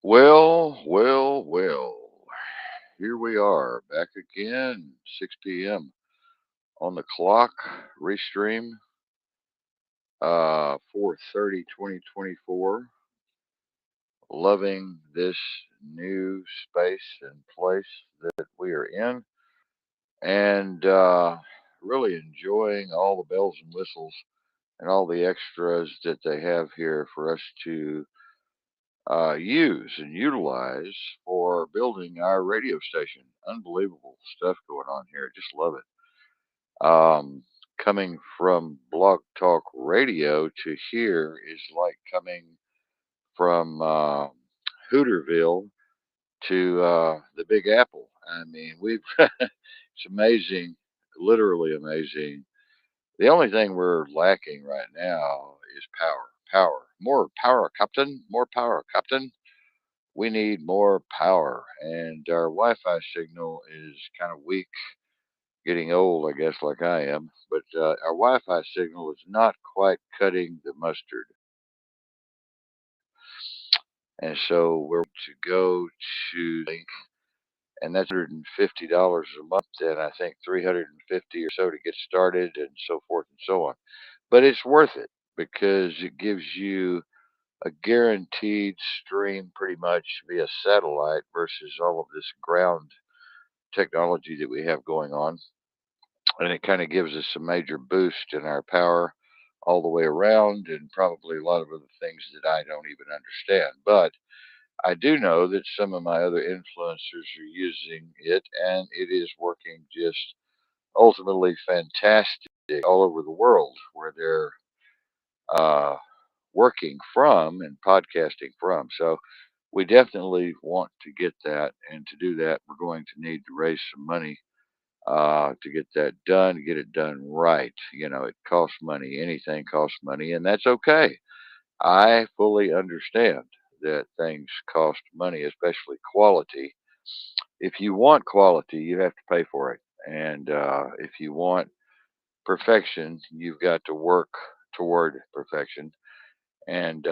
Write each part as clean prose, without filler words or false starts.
Well. Here we are back again, 6 p.m. on the clock, restream, 4:30, 2024. Loving this new space and place that we are in, and really enjoying all the bells and whistles and all the extras that they have here for us to use and utilize for building our radio station. Unbelievable stuff going on here. Just love it. Coming from Blog Talk Radio to here is like coming from Hooterville to the Big Apple. I mean, we've it's amazing, literally amazing. The only thing we're lacking right now is power. Power. More power, Captain. More power, Captain. We need more power, and our Wi-Fi signal is kind of weak, getting old, I guess, like I am. But our Wi-Fi signal is not quite cutting the mustard, and so we're to go to link, and that's $150 a month, and I think 350 or so to get started, and so forth and so on. But it's worth it because it gives you a guaranteed stream pretty much via satellite versus all of this ground technology that we have going on, and it kind of gives us a major boost in our power all the way around, and probably a lot of other things that I don't even understand. But I do know that some of my other influencers are using it, and it is working just ultimately fantastic all over the world where they're uh, working from and podcasting from. So we definitely want to get that, and to do that, we're going to need to raise some money to get that done, get it done right. You know, it costs money. Anything costs money, and that's okay. I fully understand that things cost money, especially quality. If you want quality, you have to pay for it. And if you want perfection, you've got to work toward perfection. And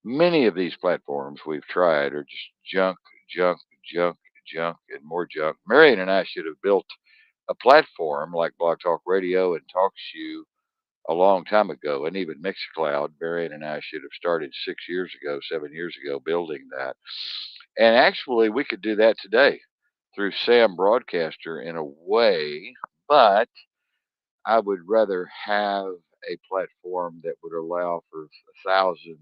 many of these platforms we've tried are just junk, junk, junk, junk, and more junk. Marion and I should have built a platform like Blog Talk Radio and TalkShoe a long time ago, and even Mixcloud. Marion and I should have started 6 years ago, 7 years ago, building that. And actually, we could do that today through Sam Broadcaster in a way, but I would rather have a platform that would allow for 1,000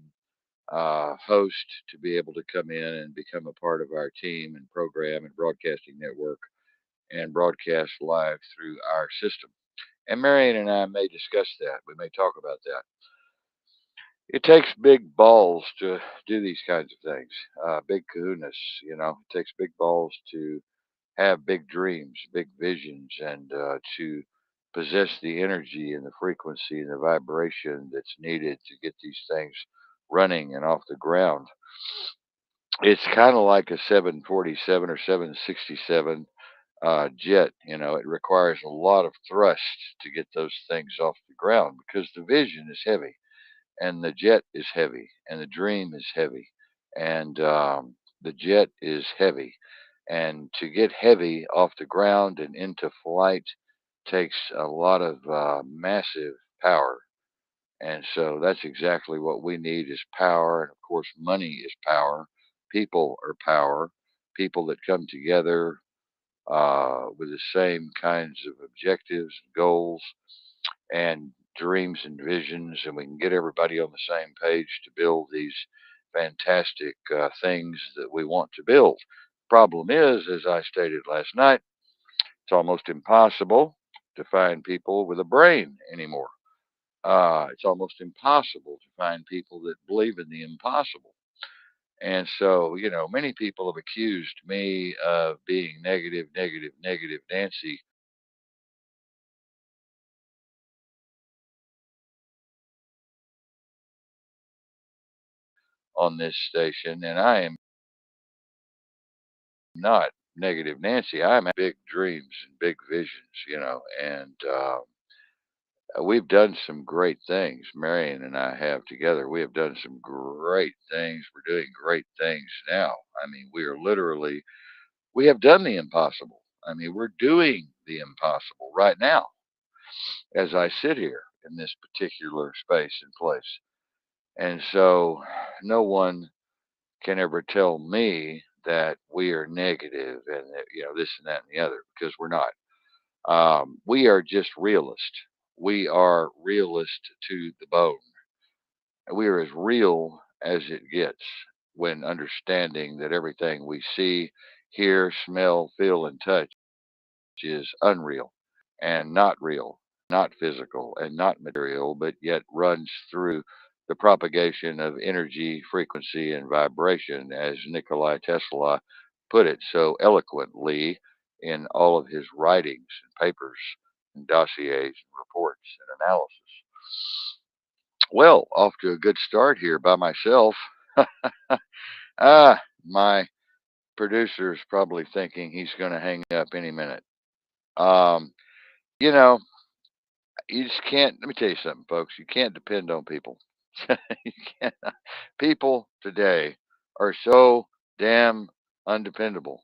hosts to be able to come in and become a part of our team and program and broadcasting network and broadcast live through our system. And Marion and I may discuss that. We may talk about that. It takes big balls to do these kinds of things, big kahunas, you know. It takes big balls to have big dreams, big visions, and to possess the energy and the frequency and the vibration that's needed to get these things running and off the ground. It's kind of like a 747 or 767 jet. You know, it requires a lot of thrust to get those things off the ground because the vision is heavy, and the jet is heavy, and the dream is heavy, and the jet is heavy. And to get heavy off the ground and into flight takes a lot of massive power. And so that's exactly what we need is power. And of course, money is power. People are power. People that come together with the same kinds of objectives, goals, and dreams and visions, and we can get everybody on the same page to build these fantastic things that we want to build. Problem is, as I stated last night, it's almost impossible to find people with a brain anymore. It's almost impossible to find people that believe in the impossible. And so, you know, many people have accused me of being negative, negative, negative Nancy on this station, and I am not negative Nancy. I'm big dreams and big visions, you know, and we've done some great things. Marion and I have together. We have done some great things. We're doing great things now. I mean, we are literally, we have done the impossible. I mean, we're doing the impossible right now as I sit here in this particular space and place. And so no one can ever tell me that we are negative and that, this and that and the other, because we're not. We are just realist. We are realist to the bone. We are as real as it gets when understanding that everything we see, hear, smell, feel, and touch is unreal and not real, not physical, and not material, but yet runs through the propagation of energy, frequency, and vibration, as Nikola Tesla put it so eloquently in all of his writings and papers and dossiers and reports and analysis. Well, off to a good start here by myself. My producer is probably thinking he's going to hang up any minute. Um, you know, you just can't. Let me tell you something, folks. You can't depend on people. You can't. People today are so damn undependable.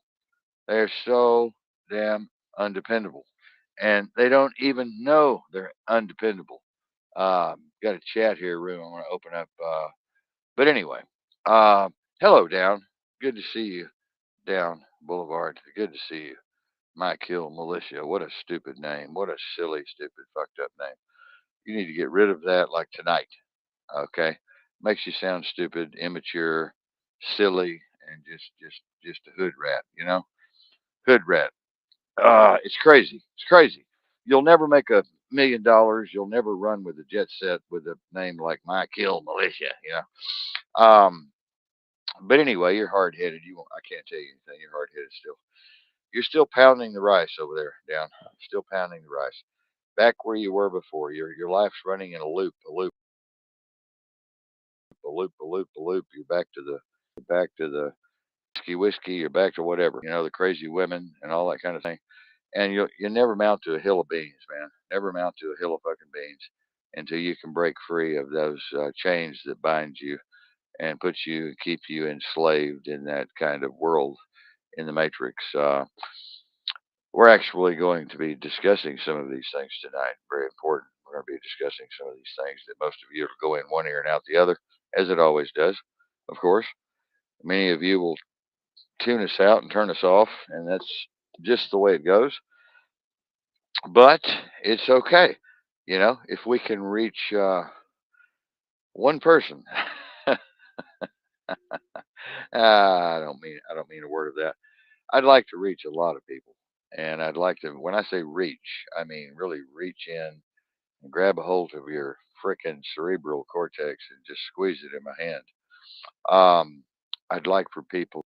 They're so damn undependable, and they don't even know they're undependable. Got a chat here room. I want to open up. But anyway, uh, hello, Down. Good to see you, Down Boulevard. Good to see you. Might kill militia. What a stupid name. What a silly, stupid, fucked up name. You need to get rid of that like tonight. Okay, makes you sound stupid, immature, silly, and just a hood rat. Hood rat. It's crazy. It's crazy. You'll never make $1 million. You'll never run with a jet set with a name like My Kill Militia. But anyway, you're hard headed. You won't, I can't tell you anything. You're hard headed still. You're still pounding the rice over there, Down. Still pounding the rice. Back where you were before. Your life's running in a loop, a loop, a loop, a loop, a loop. You're back to the whiskey. You're back to whatever. The crazy women and all that kind of thing. And you never mount to a hill of beans, man. Never mount to a hill of fucking beans until you can break free of those chains that bind you and put you, keep you enslaved in that kind of world in the matrix. We're actually going to be discussing some of these things tonight. Very important. We're going to be discussing some of these things that most of you will go in one ear and out the other, as it always does, of course. Many of you will tune us out and turn us off, and that's just the way it goes. But it's okay. If we can reach one person, I don't mean a word of that. I'd like to reach a lot of people, and I'd like to. When I say reach, I mean really reach in and grab a hold of your frickin' cerebral cortex and just squeeze it in my hand. Um, I'd like for people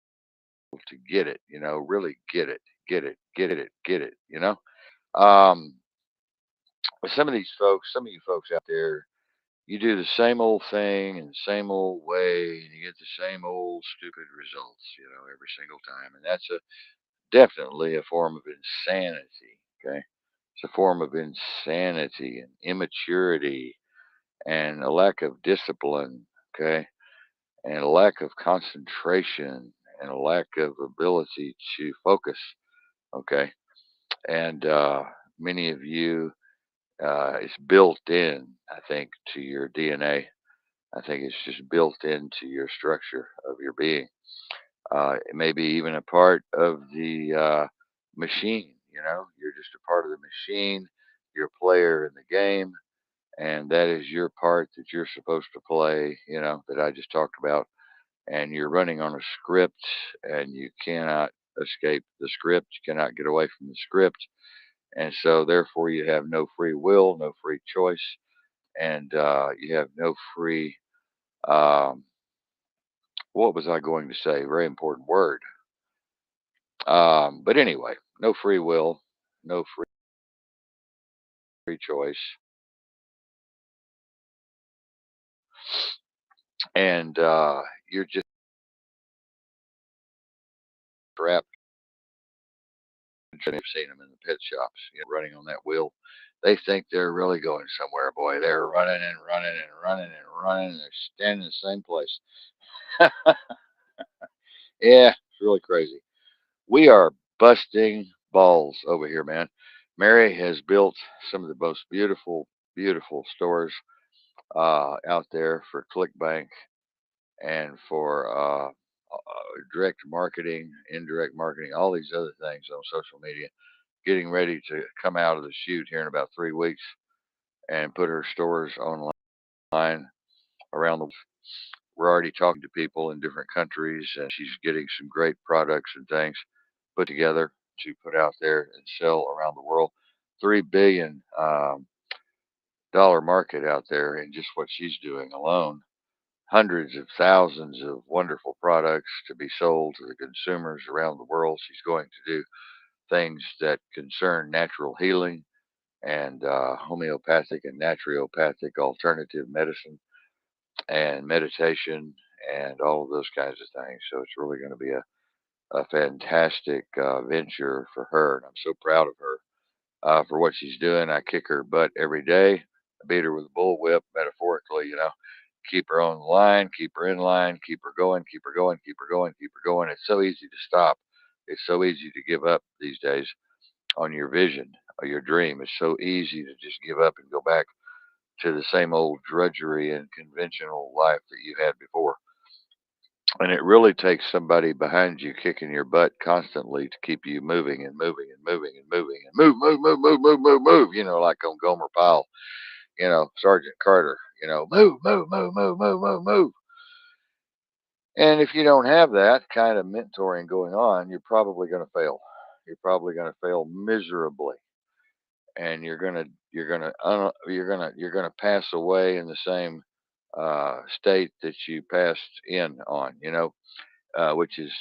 to get it, really get it, get it, get it, get it, Um, but some of you folks out there, you do the same old thing in the same old way, and you get the same old stupid results, every single time. And that's definitely a form of insanity. Okay. It's a form of insanity and immaturity and a lack of discipline. Okay. And a lack of concentration and a lack of ability to focus. Okay. And many of you, it's built in, I think, to your DNA. I think it's just built into your structure of your being. It may be even a part of the machine. You're just a part of the machine. You're a player in the game, and that is your part that you're supposed to play. That I just talked about. And you're running on a script, and you cannot escape the script. You cannot get away from the script, and so therefore you have no free will, no free choice, and you have no free. Um, what was I going to say? Very important word. But anyway, no free will, no free choice, and you're just trapped. I've seen them in the pet shops, running on that wheel. They think they're really going somewhere, boy. They're running and running and running and running, and they're standing in the same place. Yeah, it's really crazy. We are busting balls over here, man. Mary has built some of the most beautiful, beautiful stores out there for ClickBank and for direct marketing, indirect marketing, all these other things on social media. Getting ready to come out of the chute here in about 3 weeks and put her stores online around the world. We're already talking to people in different countries, and she's getting some great products and things put together to put out there and sell around the world. $3 billion market out there in just what she's doing alone. Hundreds of thousands of wonderful products to be sold to the consumers around the world. She's going to do things that concern natural healing and homeopathic and naturopathic alternative medicine and meditation and all of those kinds of things. So it's really going to be a fantastic venture for her. And I'm so proud of her for what she's doing. I kick her butt every day. I beat her with a bullwhip, metaphorically, keep her on the line, keep her in line, keep her going, keep her going, keep her going, keep her going. It's so easy to stop. It's so easy to give up these days on your vision or your dream. It's so easy to just give up and go back to the same old drudgery and conventional life that you had before. And it really takes somebody behind you kicking your butt constantly to keep you moving and moving and moving and moving and move, move, move, move, move, move, move, like on Gomer Pyle, Sergeant Carter, move, move, move, move, move, move, move. And if you don't have that kind of mentoring going on, you're probably going to fail. You're probably going to fail miserably, and you're gonna pass away in the same state that you passed in on. Which is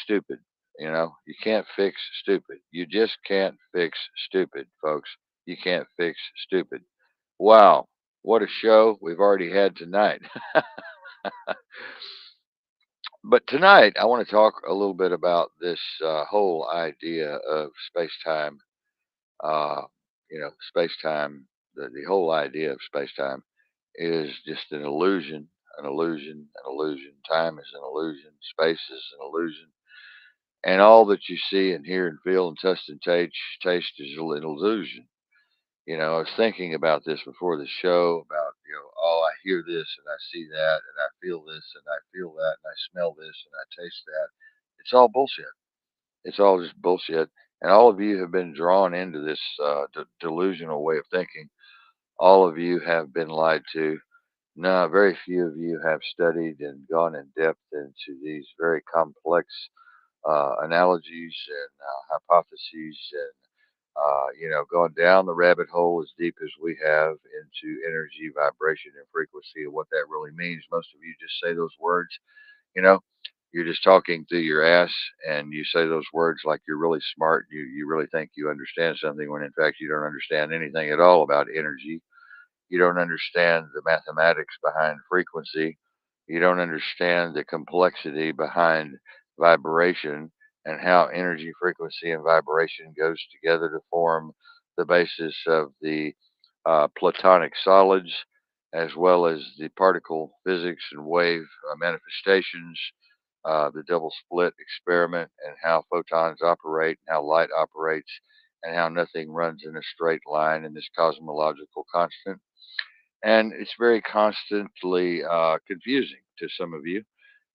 stupid. You can't fix stupid. You just can't fix stupid, folks. You can't fix stupid. Wow, what a show we've already had tonight. But tonight, I want to talk a little bit about this whole idea of space time. Uh, space time, the whole idea of space time is just an illusion, an illusion, an illusion. Time is an illusion, space is an illusion. And all that you see and hear and feel and touch and taste is an illusion. I was thinking about this before the show about, oh, I hear this and I see that and I feel this and I feel that and I smell this and I taste that. It's all bullshit. It's all just bullshit. And all of you have been drawn into this delusional way of thinking. All of you have been lied to. No, very few of you have studied and gone in depth into these very complex analogies and hypotheses and going down the rabbit hole as deep as we have into energy, vibration, and frequency and what that really means. Most of you just say those words, you know, you're just talking through your ass and you say those words like you're really smart. You really think you understand something when in fact you don't understand anything at all about energy. You don't understand the mathematics behind frequency. You don't understand the complexity behind vibration and how energy, frequency, and vibration goes together to form the basis of the platonic solids, as well as the particle physics and wave manifestations, the double split experiment, and how photons operate, and how light operates, and how nothing runs in a straight line in this cosmological constant. And it's very constantly confusing to some of you,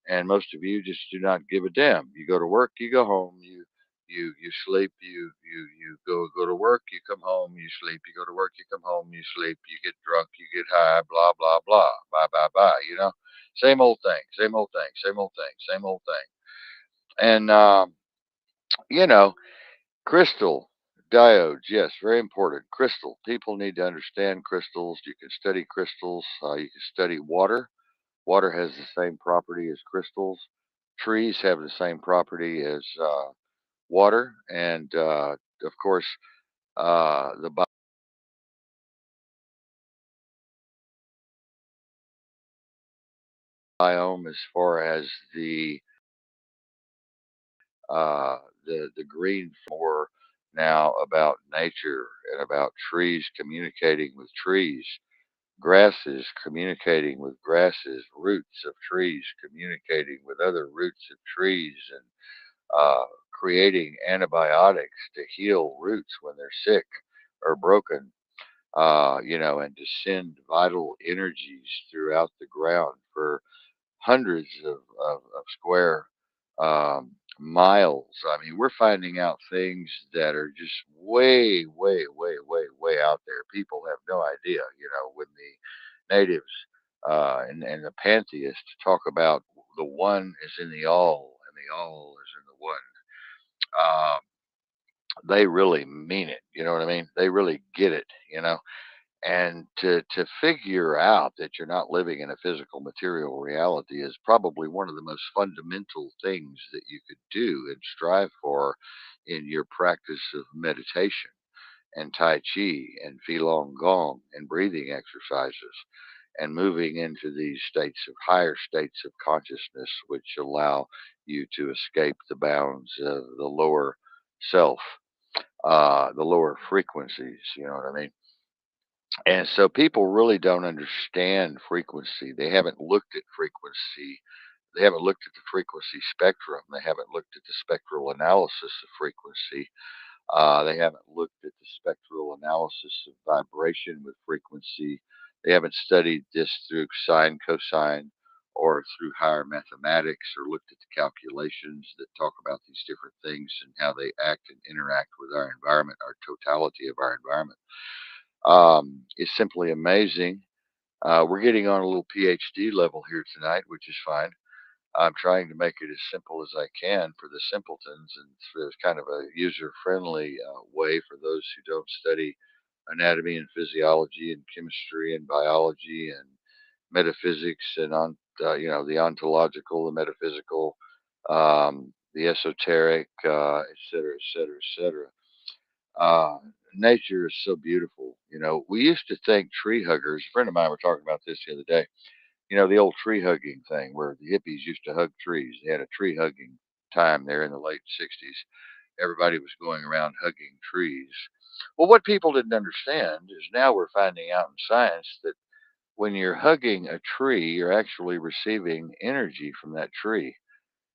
and most of you just do not give a damn. You go to work, you go home, you sleep, you go to work, you come home, you sleep, you go to work, you come home, you sleep, you get drunk, you get high, blah blah blah, bye bye bye. Same old thing, same old thing, same old thing, same old thing. And you know, crystal diodes, yes, very important. Crystal. People need to understand crystals. You can study crystals. You can study water. Water has the same property as crystals. Trees have the same property as water, and of course, the biome, as far as the green for now about nature and about trees communicating with trees, grasses communicating with grasses, roots of trees communicating with other roots of trees, and uh, creating antibiotics to heal roots when they're sick or broken, and to send vital energies throughout the ground for hundreds of square miles. I mean, we're finding out things that are just way, way, way, way, way out there. People have no idea, when the natives and the pantheists talk about the one is in the all and the all is in the one. Um, they really mean it. You know what I mean? They really get it. And to figure out that you're not living in a physical material reality is probably one of the most fundamental things that you could do and strive for in your practice of meditation and Tai Chi and Qigong Gong and breathing exercises and moving into these states of higher states of consciousness, which allow you to escape the bounds of the lower self, the lower frequencies. You know what I mean? And so people really don't understand frequency. They haven't looked at frequency. They haven't looked at the frequency spectrum. They haven't looked at the spectral analysis of frequency. They haven't looked at the spectral analysis of vibration with frequency. They haven't studied this through sine, cosine, or through higher mathematics, or looked at the calculations that talk about these different things and how they act and interact with our environment, our totality of our environment. It's simply amazing. We're getting on a little PhD level here tonight, which is fine. I'm trying to make it as simple as I can for the simpletons, and there's kind of a user-friendly way for those who don't study anatomy and physiology and chemistry and biology and metaphysics and the ontological, the metaphysical, the esoteric, et cetera, et cetera, et cetera. Uh, Nature is so beautiful. We used to think tree huggers. A friend of mine were talking about this the other day. The old tree hugging thing where the hippies used to hug trees. They had a tree hugging time there in the late 60s. Everybody was going around hugging trees. Well, what people didn't understand is now we're finding out in science that when you're hugging a tree, you're actually receiving energy from that tree.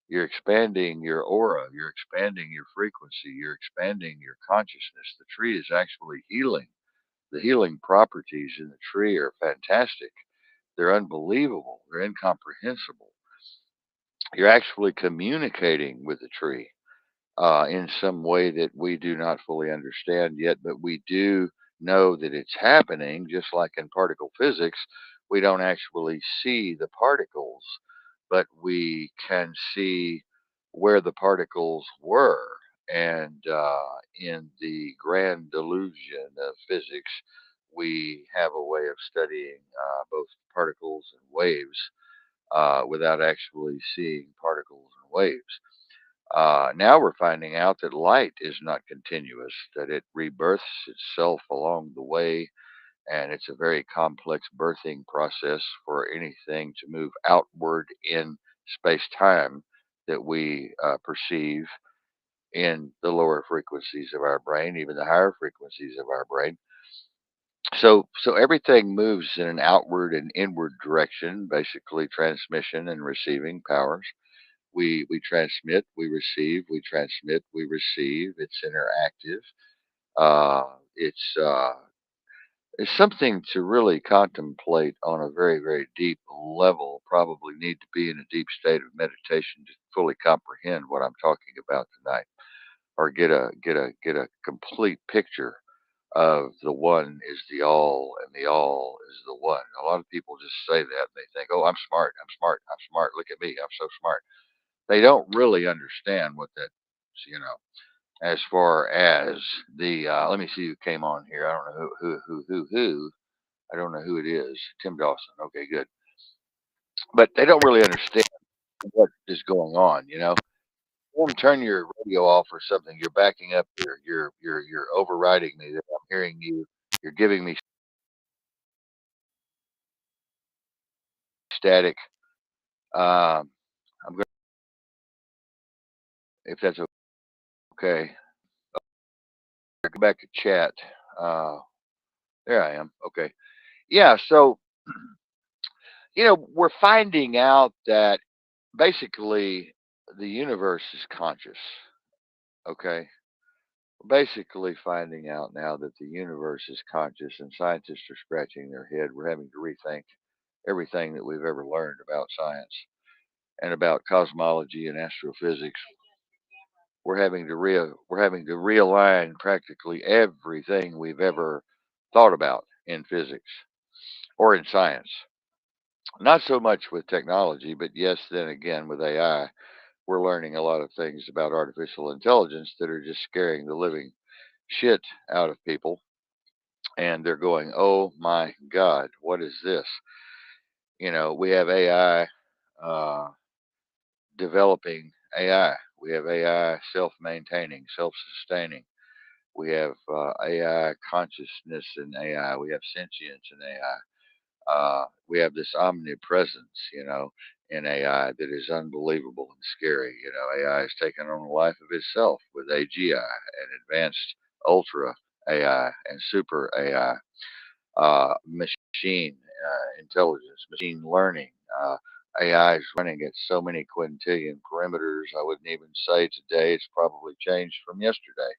You're expanding your aura, you're expanding your frequency, you're expanding your consciousness. The tree is actually healing. The healing properties in the tree are fantastic. They're unbelievable. They're incomprehensible. You're actually communicating with the tree in some way that we do not fully understand yet, but we do know that it's happening, just like in particle physics. We don't actually see the particles, but we can see where the particles were. And in the grand delusion of physics, we have a way of studying both particles and waves without actually seeing particles and waves. Now we're finding out that light is not continuous, that it rebirths itself along the way, and it's a very complex birthing process for anything to move outward in space time that we perceive in the lower frequencies of our brain, even the higher frequencies of our brain. So everything moves in an outward and inward direction, basically transmission and receiving powers. We transmit, we receive, we transmit, we receive. It's interactive. It's something to really contemplate on a very, very deep level. Probably need to be in a deep state of meditation to fully comprehend what I'm talking about tonight, or get a complete picture of the one is the all and the all is the one. A lot of people just say that and they think, "Oh, I'm smart, I'm smart, I'm smart. Look at me, I'm so smart." They don't really understand what that is, as far as the let me see who came on here. I don't know who. I don't know who it is. Tim Dawson. Okay, good. But they don't really understand what is going on. You want to turn your radio off or something. You're backing up. You're overriding me. That I'm hearing you. You're giving me static. I'm going if that's okay. Go back to chat. Uh, there I am. Okay. Yeah. So, we're finding out that basically the universe is conscious. Okay. We're basically finding out now that the universe is conscious, and scientists are scratching their head. We're having to rethink everything that we've ever learned about science and about cosmology and astrophysics. We're having to realign practically everything we've ever thought about in physics or in science. Not so much with technology, but yes, then again with AI, we're learning a lot of things about artificial intelligence that are just scaring the living shit out of people. And they're going, "Oh my God, what is this?" We have AI developing AI. We have AI self-maintaining, self-sustaining. We have AI consciousness in AI. We have sentience in AI. We have this omnipresence, in AI that is unbelievable and scary. AI has taken on a life of itself with AGI and advanced ultra AI and super AI, machine intelligence, machine learning. AI is running at so many quintillion parameters. I wouldn't even say today it's probably changed from yesterday.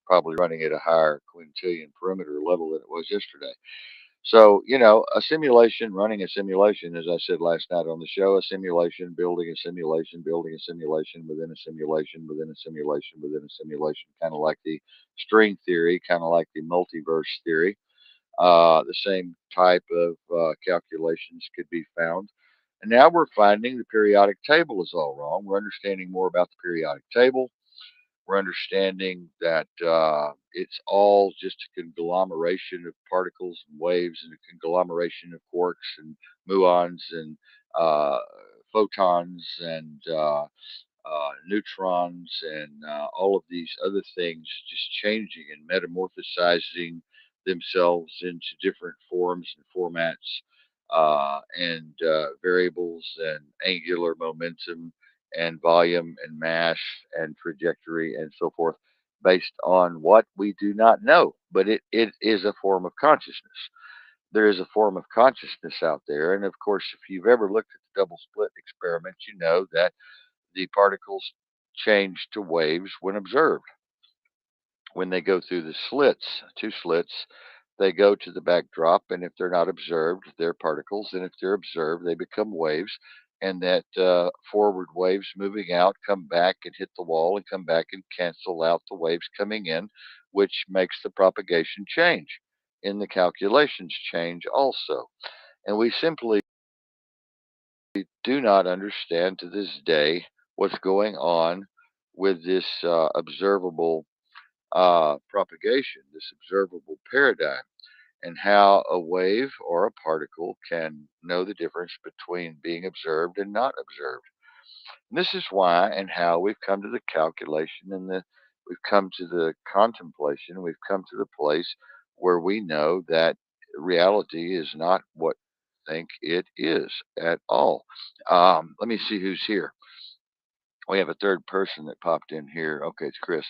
Probably running at a higher quintillion perimeter level than it was yesterday. So, a simulation, running a simulation, as I said last night on the show, a simulation, building a simulation, building a simulation within a simulation, within a simulation, within a simulation, kind of like the string theory, kind of like the multiverse theory. The same type of calculations could be found. And now we're finding the periodic table is all wrong. We're understanding more about the periodic table. We're understanding that it's all just a conglomeration of particles and waves and a conglomeration of quarks and muons and uh, photons and neutrons and all of these other things just changing and metamorphosizing themselves into different forms and formats and variables and angular momentum and volume and mass and trajectory and so forth based on what we do not know. But it is a form of consciousness. There is a form of consciousness out there. And of course, if you've ever looked at the double split experiment, you know that the particles change to waves when observed. When they go through the slits, two slits, they go to the backdrop, and if they're not observed, they're particles, and if they're observed, they become waves. And that forward waves moving out come back and hit the wall and come back and cancel out the waves coming in, which makes the propagation change. In the calculations change also. And we simply do not understand to this day what's going on with this observable propagation, this observable paradigm, and how a wave or a particle can know the difference between being observed and not observed. And this is why and how we've come to the calculation and we've come to the contemplation, we've come to the place where we know that reality is not what we think it is at all. Let me see who's here. We have a third person that popped in here. Okay, it's Chris.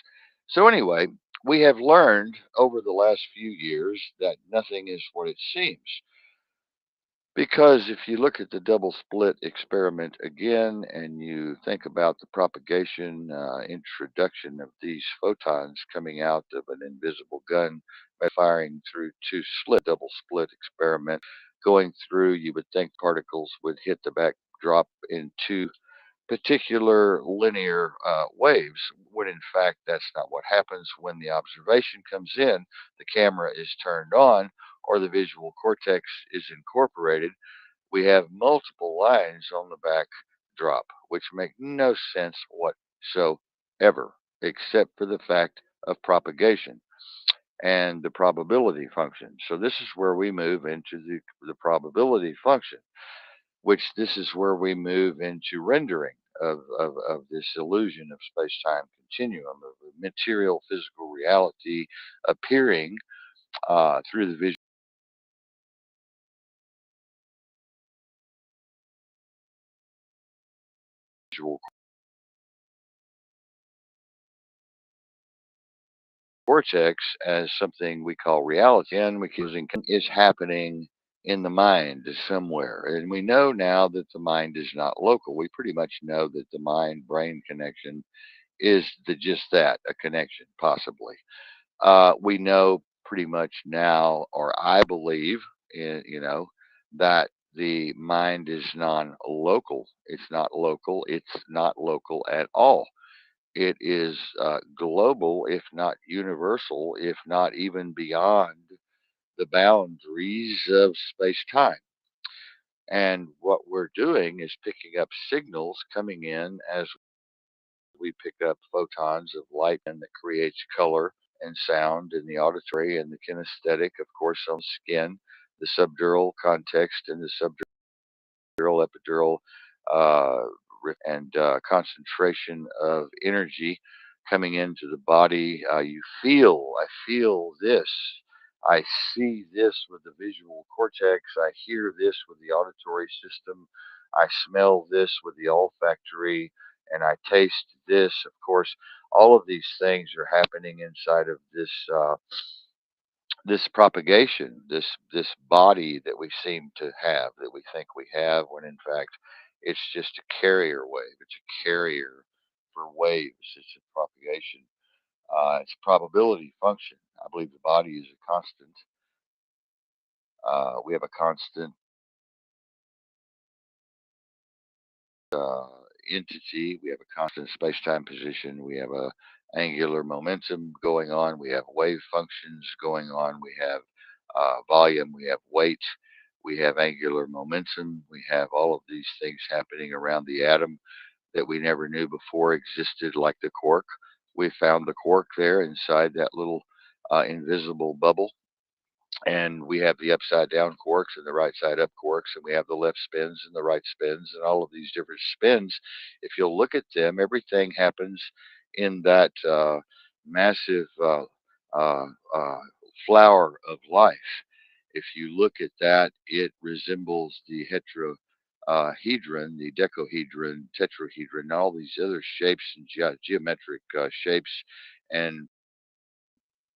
So anyway, we have learned over the last few years that nothing is what it seems. Because if you look at the double split experiment again and you think about the propagation, introduction of these photons coming out of an invisible gun by firing through two slit, double split experiment, going through, you would think particles would hit the backdrop in two particular linear waves, when in fact that's not what happens. When the observation comes in, the camera is turned on or the visual cortex is incorporated. We have multiple lines on the backdrop, which make no sense whatsoever, except for the fact of propagation and the probability function. So this is where we move into the probability function, which this is where we move into rendering of this illusion of space-time continuum of material physical reality appearing through the visual cortex as something we call reality, and we can using is happening in the mind somewhere. And we know now that the mind is not local. We pretty much know that the mind brain connection is just that, a connection, possibly. We know pretty much now, or I believe, that the mind is non-local. It's not local. It's not local at all. It is global, if not universal, if not even beyond the boundaries of space-time. And what we're doing is picking up signals coming in as we pick up photons of light and that creates color and sound in the auditory and the kinesthetic, of course, on skin, the subdural context and the subdural epidural uh, and concentration of energy coming into the body. I feel this. I see this with the visual cortex. I hear this with the auditory system. I smell this with the olfactory, and I taste this. Of course, all of these things are happening inside of this propagation, this body that we seem to have, that we think we have, when in fact it's just a carrier wave. It's a carrier for waves. It's a propagation. It's a probability function. I believe the body is a constant. We have a constant uh, entity. We have a constant space-time position. We have a angular momentum going on. We have wave functions going on. We have volume. We have weight. We have angular momentum. We have all of these things happening around the atom that we never knew before existed, like the quark. We found the quark there inside that little invisible bubble, and we have the upside down quarks and the right side up quarks, and we have the left spins and the right spins, and all of these different spins. If you'll look at them, everything happens in that massive uh, uh, flower of life. If you look at that, it resembles the heterohedron, the decohedron, tetrahedron, and all these other shapes and geometric shapes and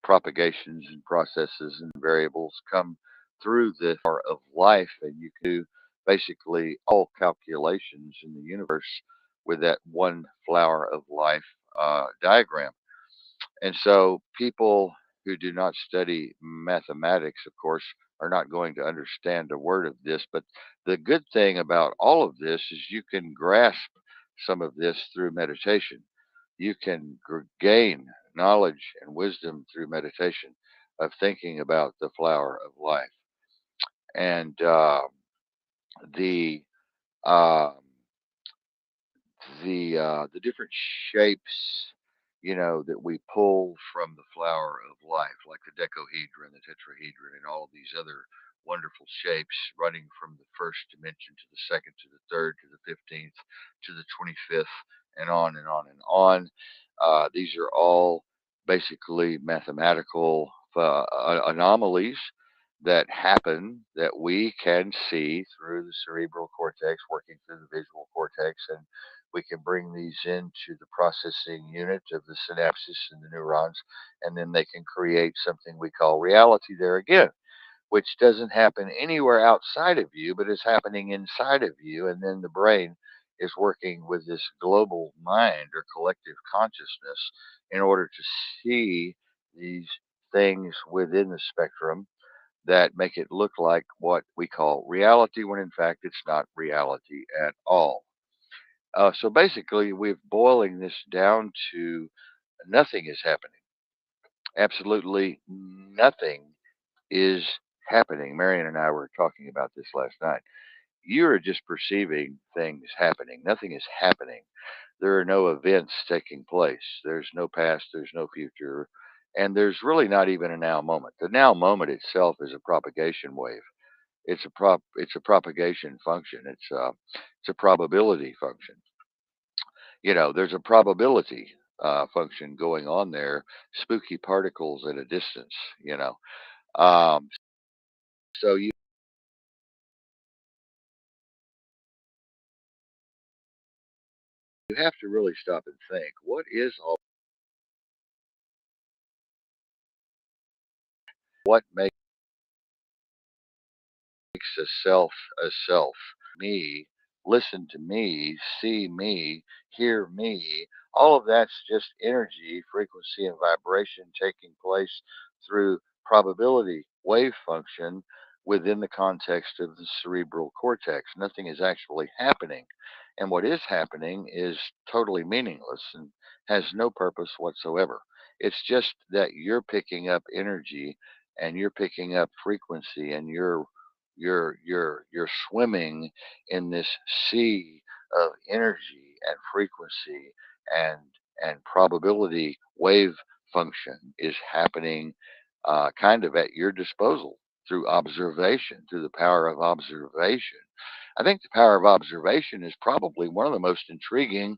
propagations and processes and variables come through the flower of life, and you can do basically all calculations in the universe with that one flower of life diagram. And so people who do not study mathematics, of course, are not going to understand a word of this. But the good thing about all of this is you can grasp some of this through meditation. You can gain knowledge and wisdom through meditation of thinking about the flower of life. And the um, the different shapes, that we pull from the flower of life, like the decohedron, the tetrahedron, and all these other wonderful shapes, running from the first dimension to the second, to the third, to the 15th, to the 25th, and on and on and on. These are all basically mathematical anomalies that happen that we can see through the cerebral cortex, working through the visual cortex, and we can bring these into the processing unit of the synapses and the neurons, and then they can create something we call reality there again, which doesn't happen anywhere outside of you, but is happening inside of you. And then the brain is working with this global mind or collective consciousness in order to see these things within the spectrum that make it look like what we call reality, when in fact it's not reality at all. So basically, we're boiling this down to nothing is happening. Absolutely nothing is happening. Marion and I were talking about this last night. You are just perceiving things happening. Nothing is happening. There are no events taking place. There's no past, there's no future, and there's really not even a now moment. The now moment itself is a propagation wave. It's a propagation function. It's a probability function. There's a probability function going on there, spooky particles at a distance, you know. Um, so you have to really stop and think, what is all what makes a self a self. Me, listen to me, see me, hear me. All of that's just energy, frequency, and vibration taking place through probability wave function within the context of the cerebral cortex. Nothing is actually happening. And what is happening is totally meaningless and has no purpose whatsoever. It's just that you're picking up energy and you're picking up frequency and you're swimming in this sea of energy and frequency and probability wave function is happening kind of at your disposal through observation, through the power of observation. I think the power of observation is probably one of the most intriguing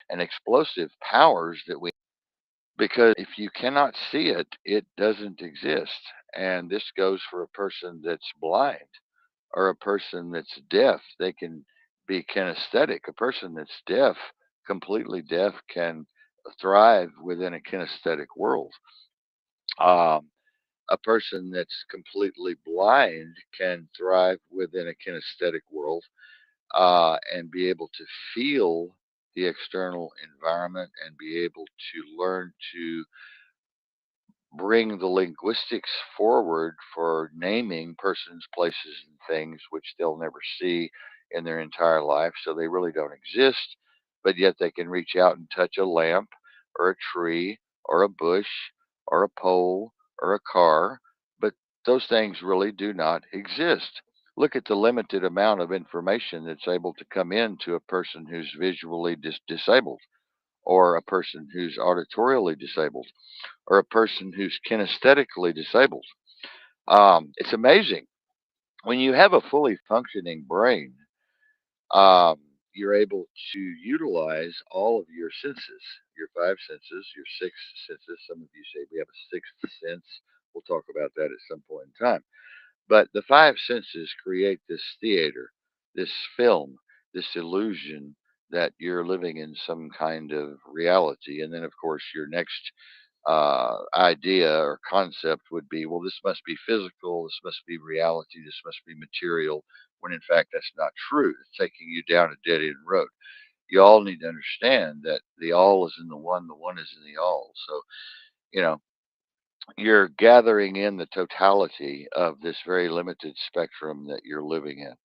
and explosive powers that we, because if you cannot see it, it doesn't exist. And this goes for a person that's blind or a person that's deaf. They can be kinesthetic. A person that's deaf, completely deaf, can thrive within a kinesthetic world. Um, a person that's completely blind can thrive within a kinesthetic world and be able to feel the external environment and be able to learn to bring the linguistics forward for naming persons, places, and things which they'll never see in their entire life. So they really don't exist, but yet they can reach out and touch a lamp or a tree or a bush or a pole or a car. But those things really do not exist. Look at the limited amount of information that's able to come in to a person who's visually disabled or a person who's auditorially disabled or a person who's kinesthetically disabled. It's amazing. When you have a fully functioning brain, um, you're able to utilize all of your senses, your five senses, your six senses. Some of you say we have a sixth sense. We'll talk about that at some point in time. But the five senses create this theater, this film, this illusion that you're living in some kind of reality. And then, of course, your next idea or concept would be, well, this must be physical, this must be reality, this must be material, when in fact that's not true. It's taking you down a dead end road. You all need to understand that the all is in the one is in the all. So, you know, you're gathering in the totality of this very limited spectrum that you're living in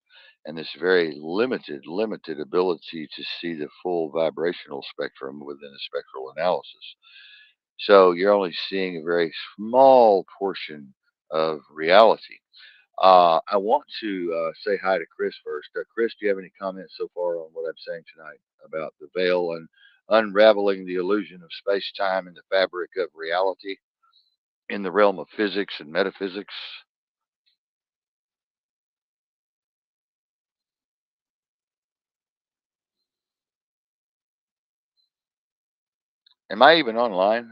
and this very limited ability to see the full vibrational spectrum within a spectral analysis. So you're only seeing a very small portion of reality. I want to say hi to Chris first. Chris, do you have any comments so far on what I'm saying tonight about the veil and unraveling the illusion of space time and the fabric of reality in the realm of physics and metaphysics? Am I even online?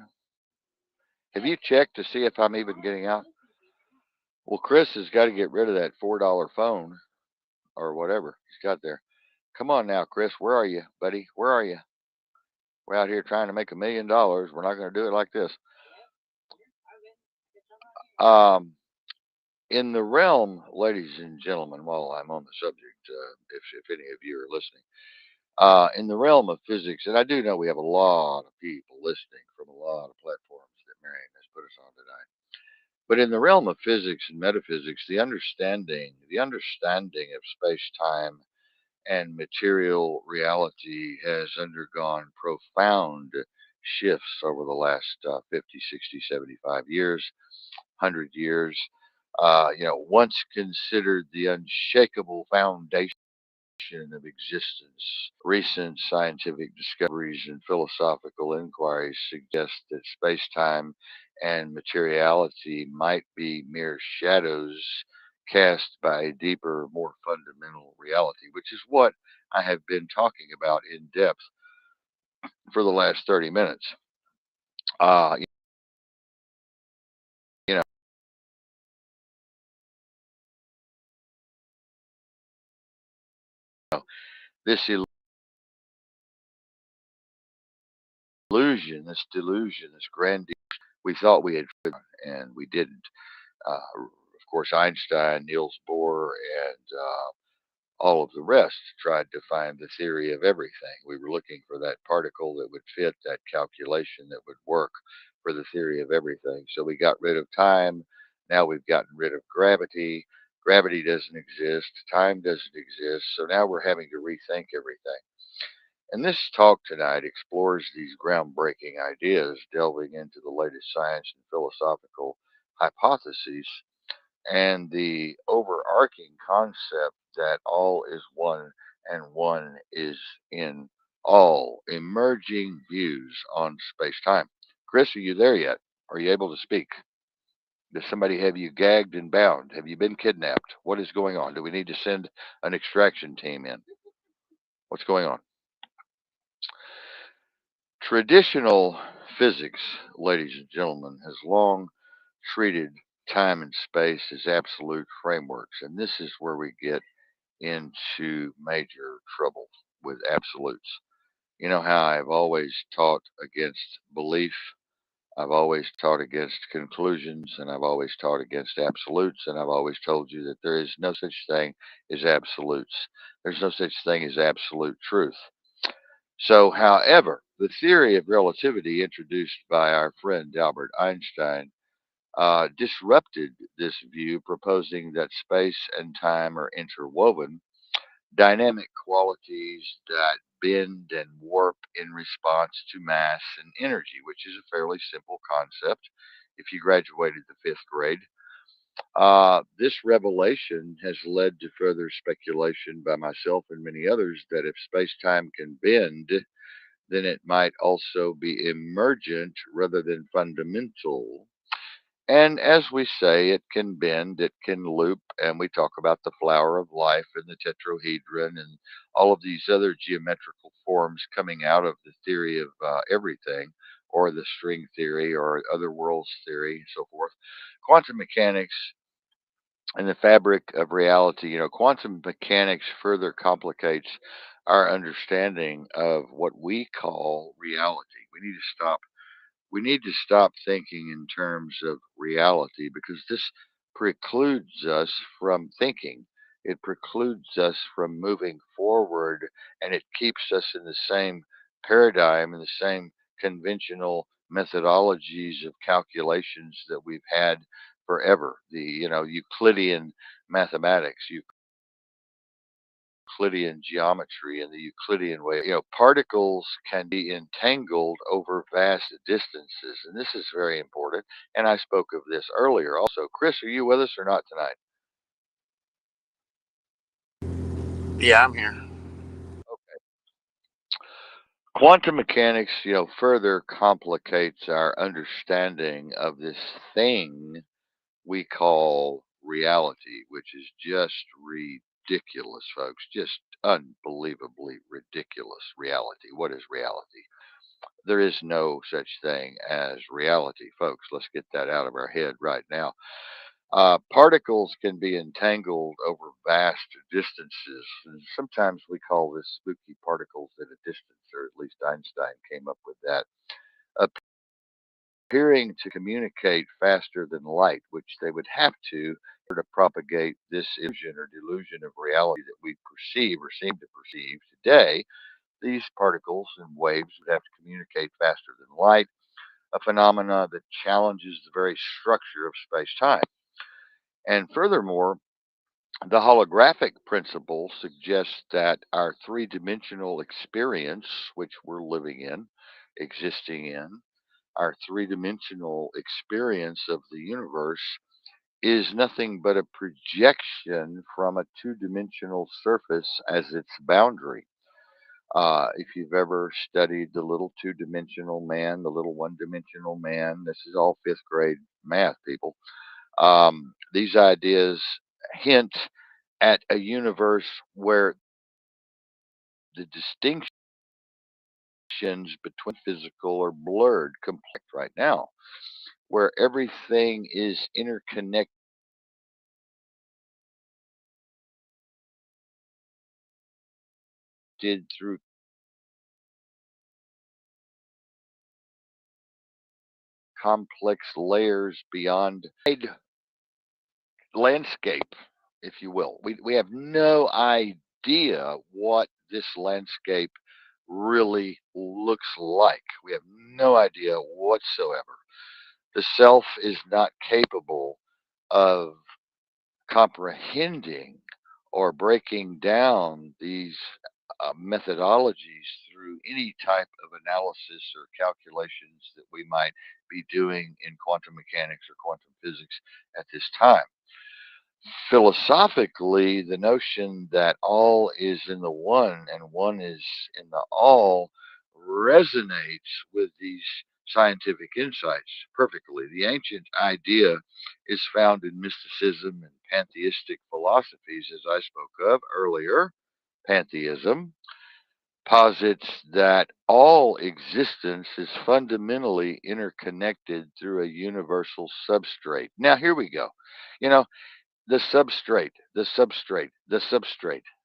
Have you checked to see if I'm even getting out? Well, Chris has got to get rid of that $4 phone or whatever he's got there. Come on now, Chris. Where are you, buddy? Where are you? We're out here trying to make $1 million. We're not going to do it like this. Um, in the realm, ladies and gentlemen, while I'm on the subject, if any of you are listening, in the realm of physics, and I do know we have a lot of people listening from a lot of platforms that Marion has put us on tonight. But in the realm of physics and metaphysics, the understanding of space time and material reality has undergone profound shifts over the last 50, 60, 75 years, 100 years. Once considered the unshakable foundation of existence, recent scientific discoveries and philosophical inquiries suggest that space time and materiality might be mere shadows cast by a deeper, more fundamental reality, which is what I have been talking about in depth for the last 30 minutes. Uh, you know, this illusion delusion, this grandiose. We thought we had, and we didn't. Of course, Einstein, Niels Bohr, and all of the rest tried to find the theory of everything. We were looking for that particle that would fit that calculation that would work for the theory of everything. So we got rid of time. Now we've gotten rid of gravity. Gravity doesn't exist. Time doesn't exist. So now we're having to rethink everything. And this talk tonight explores these groundbreaking ideas, delving into the latest science and philosophical hypotheses and the overarching concept that all is one and one is in all, emerging views on space time. Chris, are you there yet? Are you able to speak? Does somebody have you gagged and bound? Have you been kidnapped? What is going on? Do we need to send an extraction team in? What's going on? Traditional physics, ladies and gentlemen, has long treated time and space as absolute frameworks, and this is where we get into major trouble with absolutes. You know how I've always taught against belief, I've always taught against conclusions, and I've always taught against absolutes, and I've always told you that there is no such thing as absolutes. There's no such thing as absolute truth. So, however, the theory of relativity introduced by our friend Albert Einstein disrupted this view, proposing that space and time are interwoven, dynamic qualities that bend and warp in response to mass and energy, which is a fairly simple concept if you graduated the fifth grade. This revelation has led to further speculation by myself and many others that if space time can bend, then it might also be emergent rather than fundamental. And as we say, it can bend, it can loop, and we talk about the flower of life and the tetrahedron and all of these other geometrical forms coming out of the theory of everything, or the string theory, or other worlds theory, and so forth. Quantum mechanics and the fabric of reality, quantum mechanics further complicates our understanding of what we call reality. We need to stop thinking in terms of reality because this precludes us from thinking. It precludes us from moving forward and it keeps us in the same paradigm and the same conventional methodologies of calculations that we've had forever. The Euclidean mathematics, Euclidean geometry and the Euclidean way. Particles can be entangled over vast distances, and this is very important. And I spoke of this earlier also. Chris, are you with us or not tonight? Yeah, I'm here. Quantum mechanics, further complicates our understanding of this thing we call reality, which is just ridiculous, folks. Just unbelievably ridiculous reality. What is reality? There is no such thing as reality, folks. Let's get that out of our head right now. Particles can be entangled over vast distances. And sometimes we call this spooky particles at a distance, or at least Einstein came up with that, appearing to communicate faster than light, which they would have to propagate this illusion or delusion of reality that we perceive or seem to perceive today. These particles and waves would have to communicate faster than light, a phenomena that challenges the very structure of space time. And furthermore, the holographic principle suggests that our three dimensional experience, which we're living in, existing in, our three dimensional experience of the universe is nothing but a projection from a two-dimensional surface as its boundary. If you've ever studied the little two-dimensional man, the little one-dimensional man, this is all fifth grade math, people. These ideas hint at a universe where the distinctions between physical are blurred completely right now, where everything is interconnected through complex layers beyond landscape, if you will. We have no idea what this landscape really looks like. We have no idea whatsoever. The self is not capable of comprehending or breaking down these methodologies through any type of analysis or calculations that we might be doing in quantum mechanics or quantum physics at this time. Philosophically, the notion that all is in the one and one is in the all resonates with these scientific insights perfectly. The ancient idea is found in mysticism and pantheistic philosophies, as I spoke of earlier. Pantheism posits that all existence is fundamentally interconnected through a universal substrate. Now, here we go. You know, the substrate.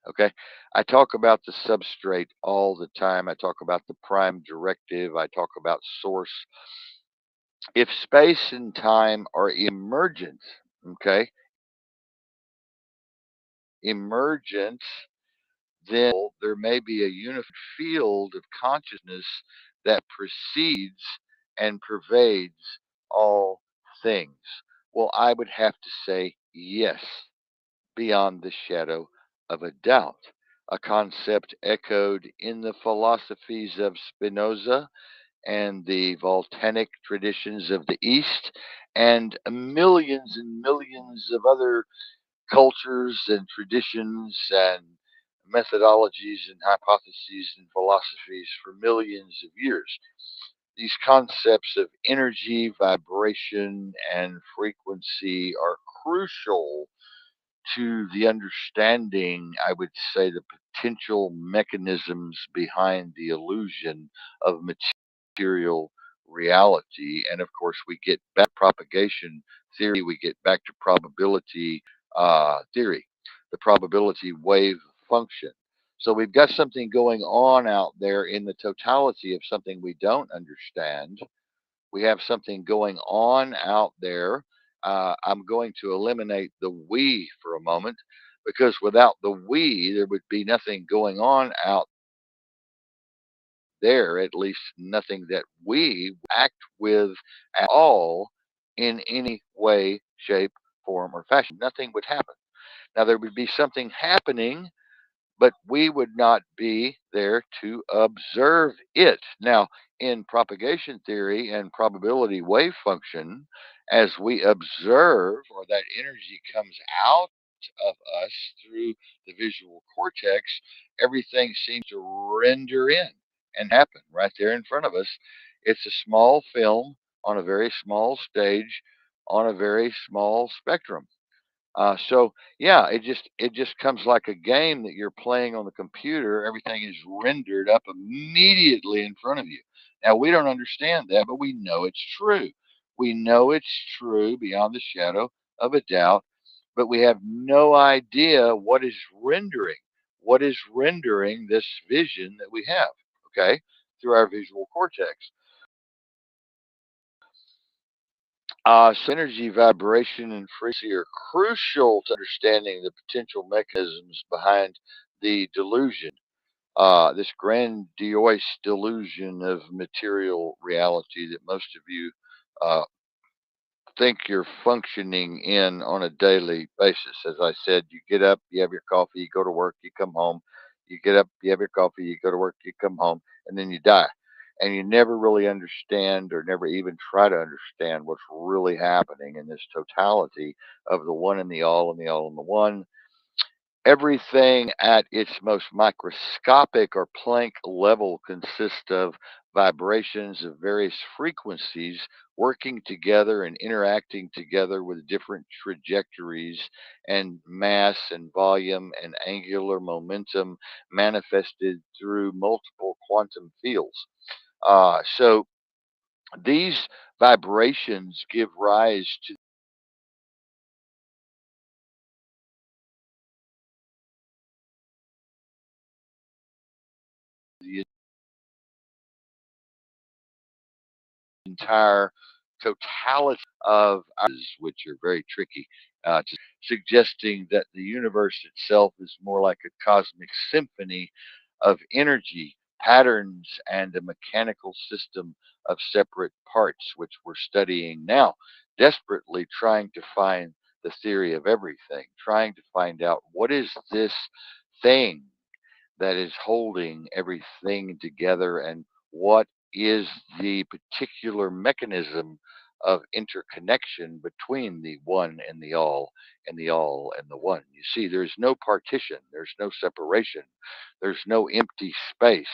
Okay. I talk about the substrate all the time. I talk about the prime directive. I talk about source. If space and time are emergent, okay, emergent, then there may be a unified field of consciousness that precedes and pervades all things. Well, I would have to say yes, beyond the shadow of a doubt, a concept echoed in the philosophies of Spinoza and the volcanic traditions of the East, and millions and millions of other cultures and traditions and methodologies and hypotheses and philosophies for millions of years. These concepts of energy, vibration, and frequency are crucial to the understanding, I would say, the potential mechanisms behind the illusion of material reality. And of course, we get back propagation theory, we get back to probability theory, the probability wave function. So we've got something going on out there in the totality of something we don't understand. We have something going on out there. I'm going to eliminate the we for a moment because without the we, there would be nothing going on out there, at least nothing that we act with at all in any way, shape, form, or fashion. Nothing would happen. Now, there would be something happening, but we would not be there to observe it. Now, in propagation theory and probability wave function, as we observe or that energy comes out of us through the visual cortex, everything seems to render in and happen right there in front of us. It's a small film on a very small stage on a very small spectrum. So yeah, it just comes like a game that you're playing on the computer. Everything is rendered up immediately in front of you. Now we don't understand that, but we know it's true. We know it's true beyond the shadow of a doubt, but we have no idea what is rendering this vision that we have. Okay, through our visual cortex. So energy, vibration, and frequency are crucial to understanding the potential mechanisms behind the delusion, this grandiose delusion of material reality that most of you uh, think you're functioning in on a daily basis. As I said, you get up, you have your coffee, you go to work, you come home. You get up, you have your coffee, you go to work, you come home, and then you die. And you never really understand or never even try to understand what's really happening in this totality of the one and the all and the all and the one. Everything at its most microscopic or Planck level consists of vibrations of various frequencies working together and interacting together with different trajectories and mass and volume and angular momentum manifested through multiple quantum fields. So these vibrations give rise to the entire totality of ours, which are very tricky, suggesting that the universe itself is more like a cosmic symphony of energy, patterns, and a mechanical system of separate parts, which we're studying now, desperately trying to find the theory of everything, trying to find out what is this thing that is holding everything together and what is the particular mechanism of interconnection between the one and the all and the all and the one. You see, there's no partition, there's no separation, there's no empty space.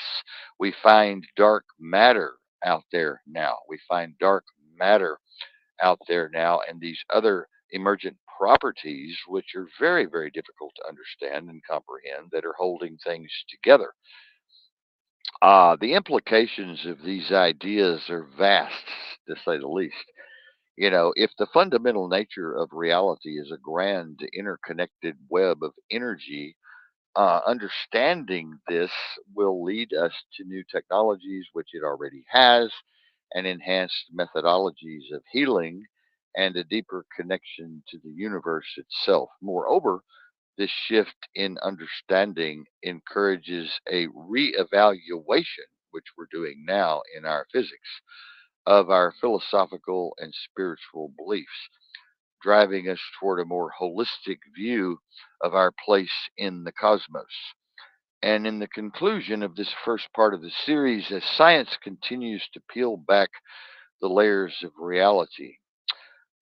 We find dark matter out there now. We find dark matter out there now, and these other emergent properties, which are very, very difficult to understand and comprehend, that are holding things together. The implications of these ideas are vast, to say the least. If the fundamental nature of reality is a grand interconnected web of energy, understanding this will lead us to new technologies, which it already has, and enhanced methodologies of healing and a deeper connection to the universe itself. Moreover, this shift in understanding encourages a reevaluation, which we're doing now in our physics, of our philosophical and spiritual beliefs, driving us toward a more holistic view of our place in the cosmos. And in the conclusion of this first part of the series, as science continues to peel back the layers of reality,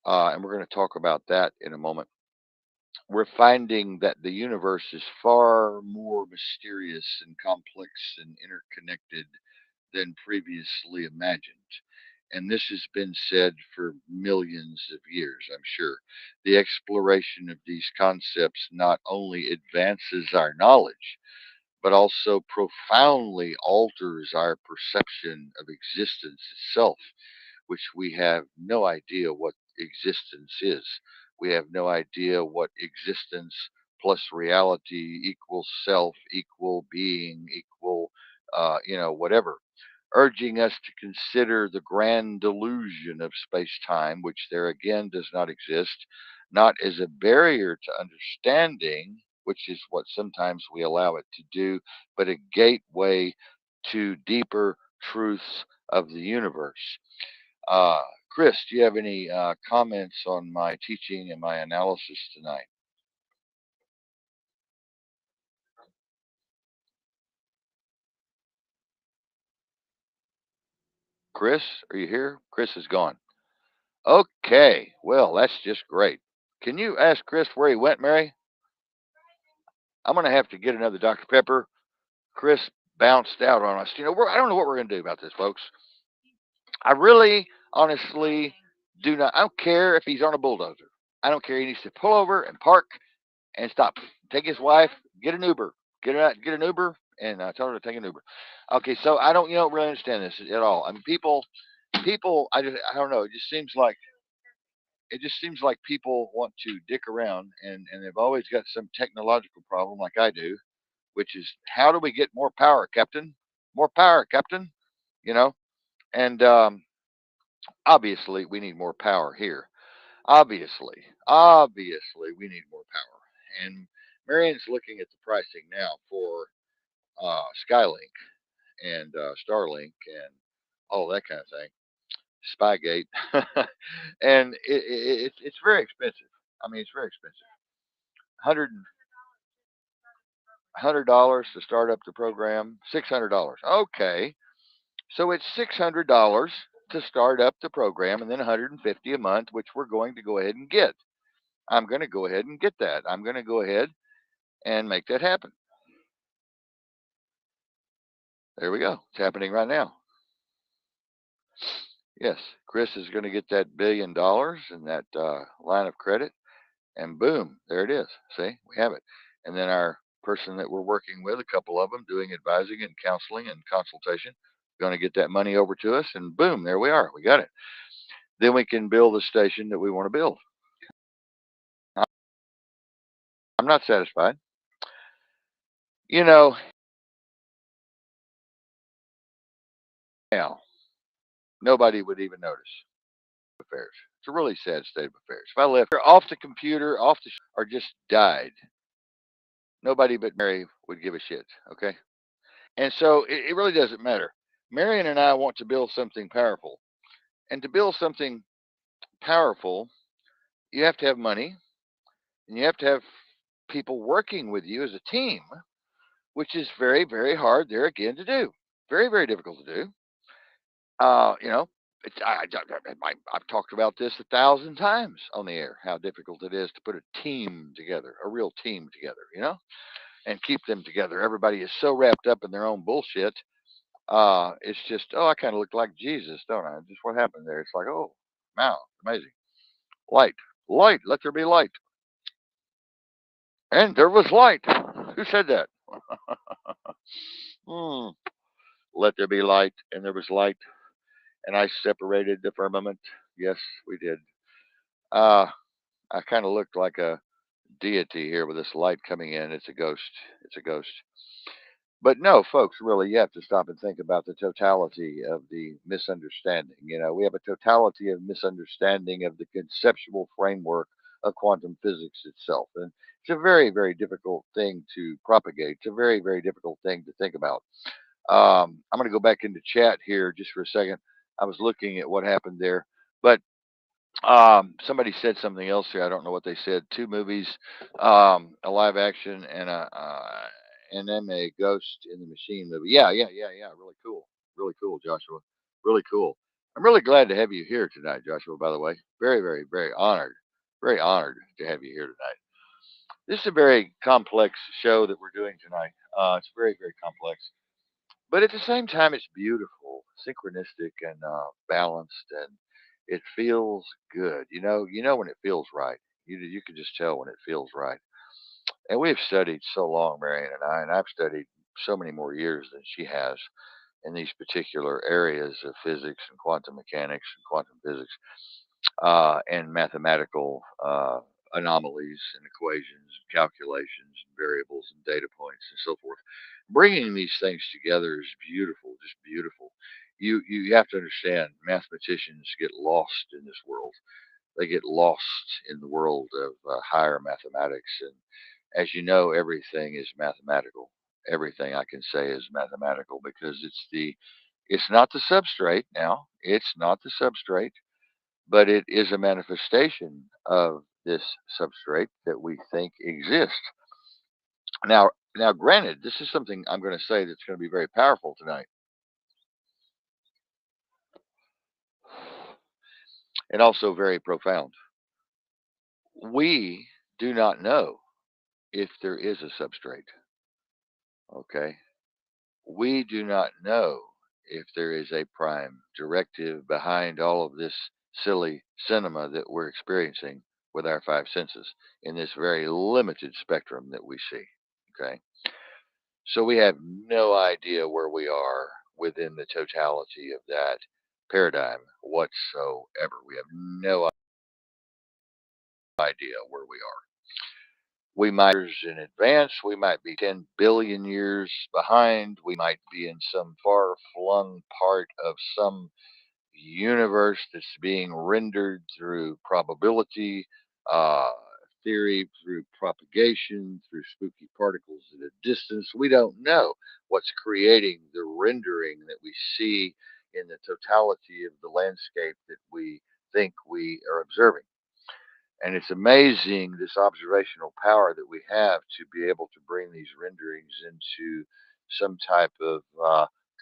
and we're going to talk about that in a moment, we're finding that the universe is far more mysterious and complex and interconnected than previously imagined. And this has been said for millions of years, I'm sure. The exploration of these concepts not only advances our knowledge, but also profoundly alters our perception of existence itself, which we have no idea what existence is. We have no idea what existence plus reality equals self, equal being, equal, whatever, urging us to consider the grand delusion of space time, which there again does not exist, not as a barrier to understanding, which is what sometimes we allow it to do, but a gateway to deeper truths of the universe. Uh, Chris, do you have any comments on my teaching and my analysis tonight? Chris, are you here? Chris is gone. Okay, well, that's just great. Can you ask Chris where he went, Mary? I'm going to have to get another Dr. Pepper. Chris bounced out on us. I don't know what we're going to do about this, folks. I really, honestly, do not. I don't care if he's on a bulldozer. I don't care. He needs to pull over and park and stop. Take his wife, get an Uber, get an Uber, and tell her to take an Uber. Okay, so I don't, really understand this at all. I mean, people, I don't know. It just seems like people want to dick around, and they've always got some technological problem, like I do, which is how do we get more power, Captain? More power, Captain. You know, and obviously we need more power here. Obviously, we need more power. And Marion's looking at the pricing now for Skylink and Starlink and all that kind of thing, Spygate, and it's very expensive. I mean, it's very expensive. $100 to start up the program. $600. Okay, so it's $600 to start up the program, and then 150 a month, which we're going to go ahead and get. I'm going to go ahead and get that. I'm going to go ahead and make that happen. There we go. It's happening right now. Yes, Chris is going to get that $1 billion in that line of credit, and boom, there it is. See, we have it. And then our person that we're working with, a couple of them doing advising and counseling and consultation, going to get that money over to us, and boom, there we are. We got it. Then we can build the station that we want to build. I'm not satisfied. You know, now nobody would even notice. affairs. It's a really sad state of affairs. If I left her off the computer, off the or just died, nobody but Mary would give a shit. Okay, and so it really doesn't matter. Marion and I want to build something powerful, and to build something powerful, you have to have money, and you have to have people working with you as a team, which is very, very hard there again to do. Very, very difficult to do. You know, I've talked about this 1,000 times on the air, how difficult it is to put a team together, a real team together, and keep them together. Everybody is so wrapped up in their own bullshit. It's just, oh, I kind of look like Jesus, don't I? Just what happened there. It's like, oh, wow, amazing. Light, light, let there be light. And there was light. Who said that? Hmm. Let there be light, and there was light, and I separated the firmament. Yes, we did. Uh, I kind of looked like a deity here with this light coming in. It's a ghost. It's a ghost. But no, folks, really, you have to stop and think about the totality of the misunderstanding. We have a totality of misunderstanding of the conceptual framework of quantum physics itself. And it's a very, very difficult thing to propagate. It's a very, very difficult thing to think about. I'm going to go back into chat here just for a second. I was looking at what happened there. But somebody said something else here. I don't know what they said. Two movies, a live action and then a Ghost in the Machine movie. Yeah, yeah, yeah, yeah. Really cool, Joshua. Really cool. I'm really glad to have you here tonight, Joshua. By the way, very, very, very honored to have you here tonight. This is a very complex show that we're doing tonight. It's very, very complex, but at the same time, it's beautiful, synchronistic, and balanced, and it feels good. You know when it feels right. You can just tell when it feels right. And we have studied so long, Marion and I, and I've studied so many more years than she has in these particular areas of physics and quantum mechanics and quantum physics and mathematical anomalies and equations, and calculations, and variables and data points and so forth. Bringing these things together is beautiful, just beautiful. You have to understand, mathematicians get lost in this world. They get lost in the world of higher mathematics, and as you know, everything is mathematical. Everything I can say is mathematical because it's not the substrate now. It's not the substrate, but it is a manifestation of this substrate that we think exists. Now, granted, this is something I'm going to say that's going to be very powerful tonight, and also very profound. We do not know if there is a substrate. Okay, we do not know if there is a prime directive behind all of this silly cinema that we're experiencing with our five senses in this very limited spectrum that we see. Okay. So we have no idea where we are within the totality of that paradigm whatsoever. We have no idea where we are. We might be years in advance. We might be 10 billion years behind. We might be in some far flung part of some universe that's being rendered through probability uh, theory, through propagation, through spooky particles at a distance. We don't know what's creating the rendering that we see in the totality of the landscape that we think we are observing. And it's amazing this observational power that we have to be able to bring these renderings into some type of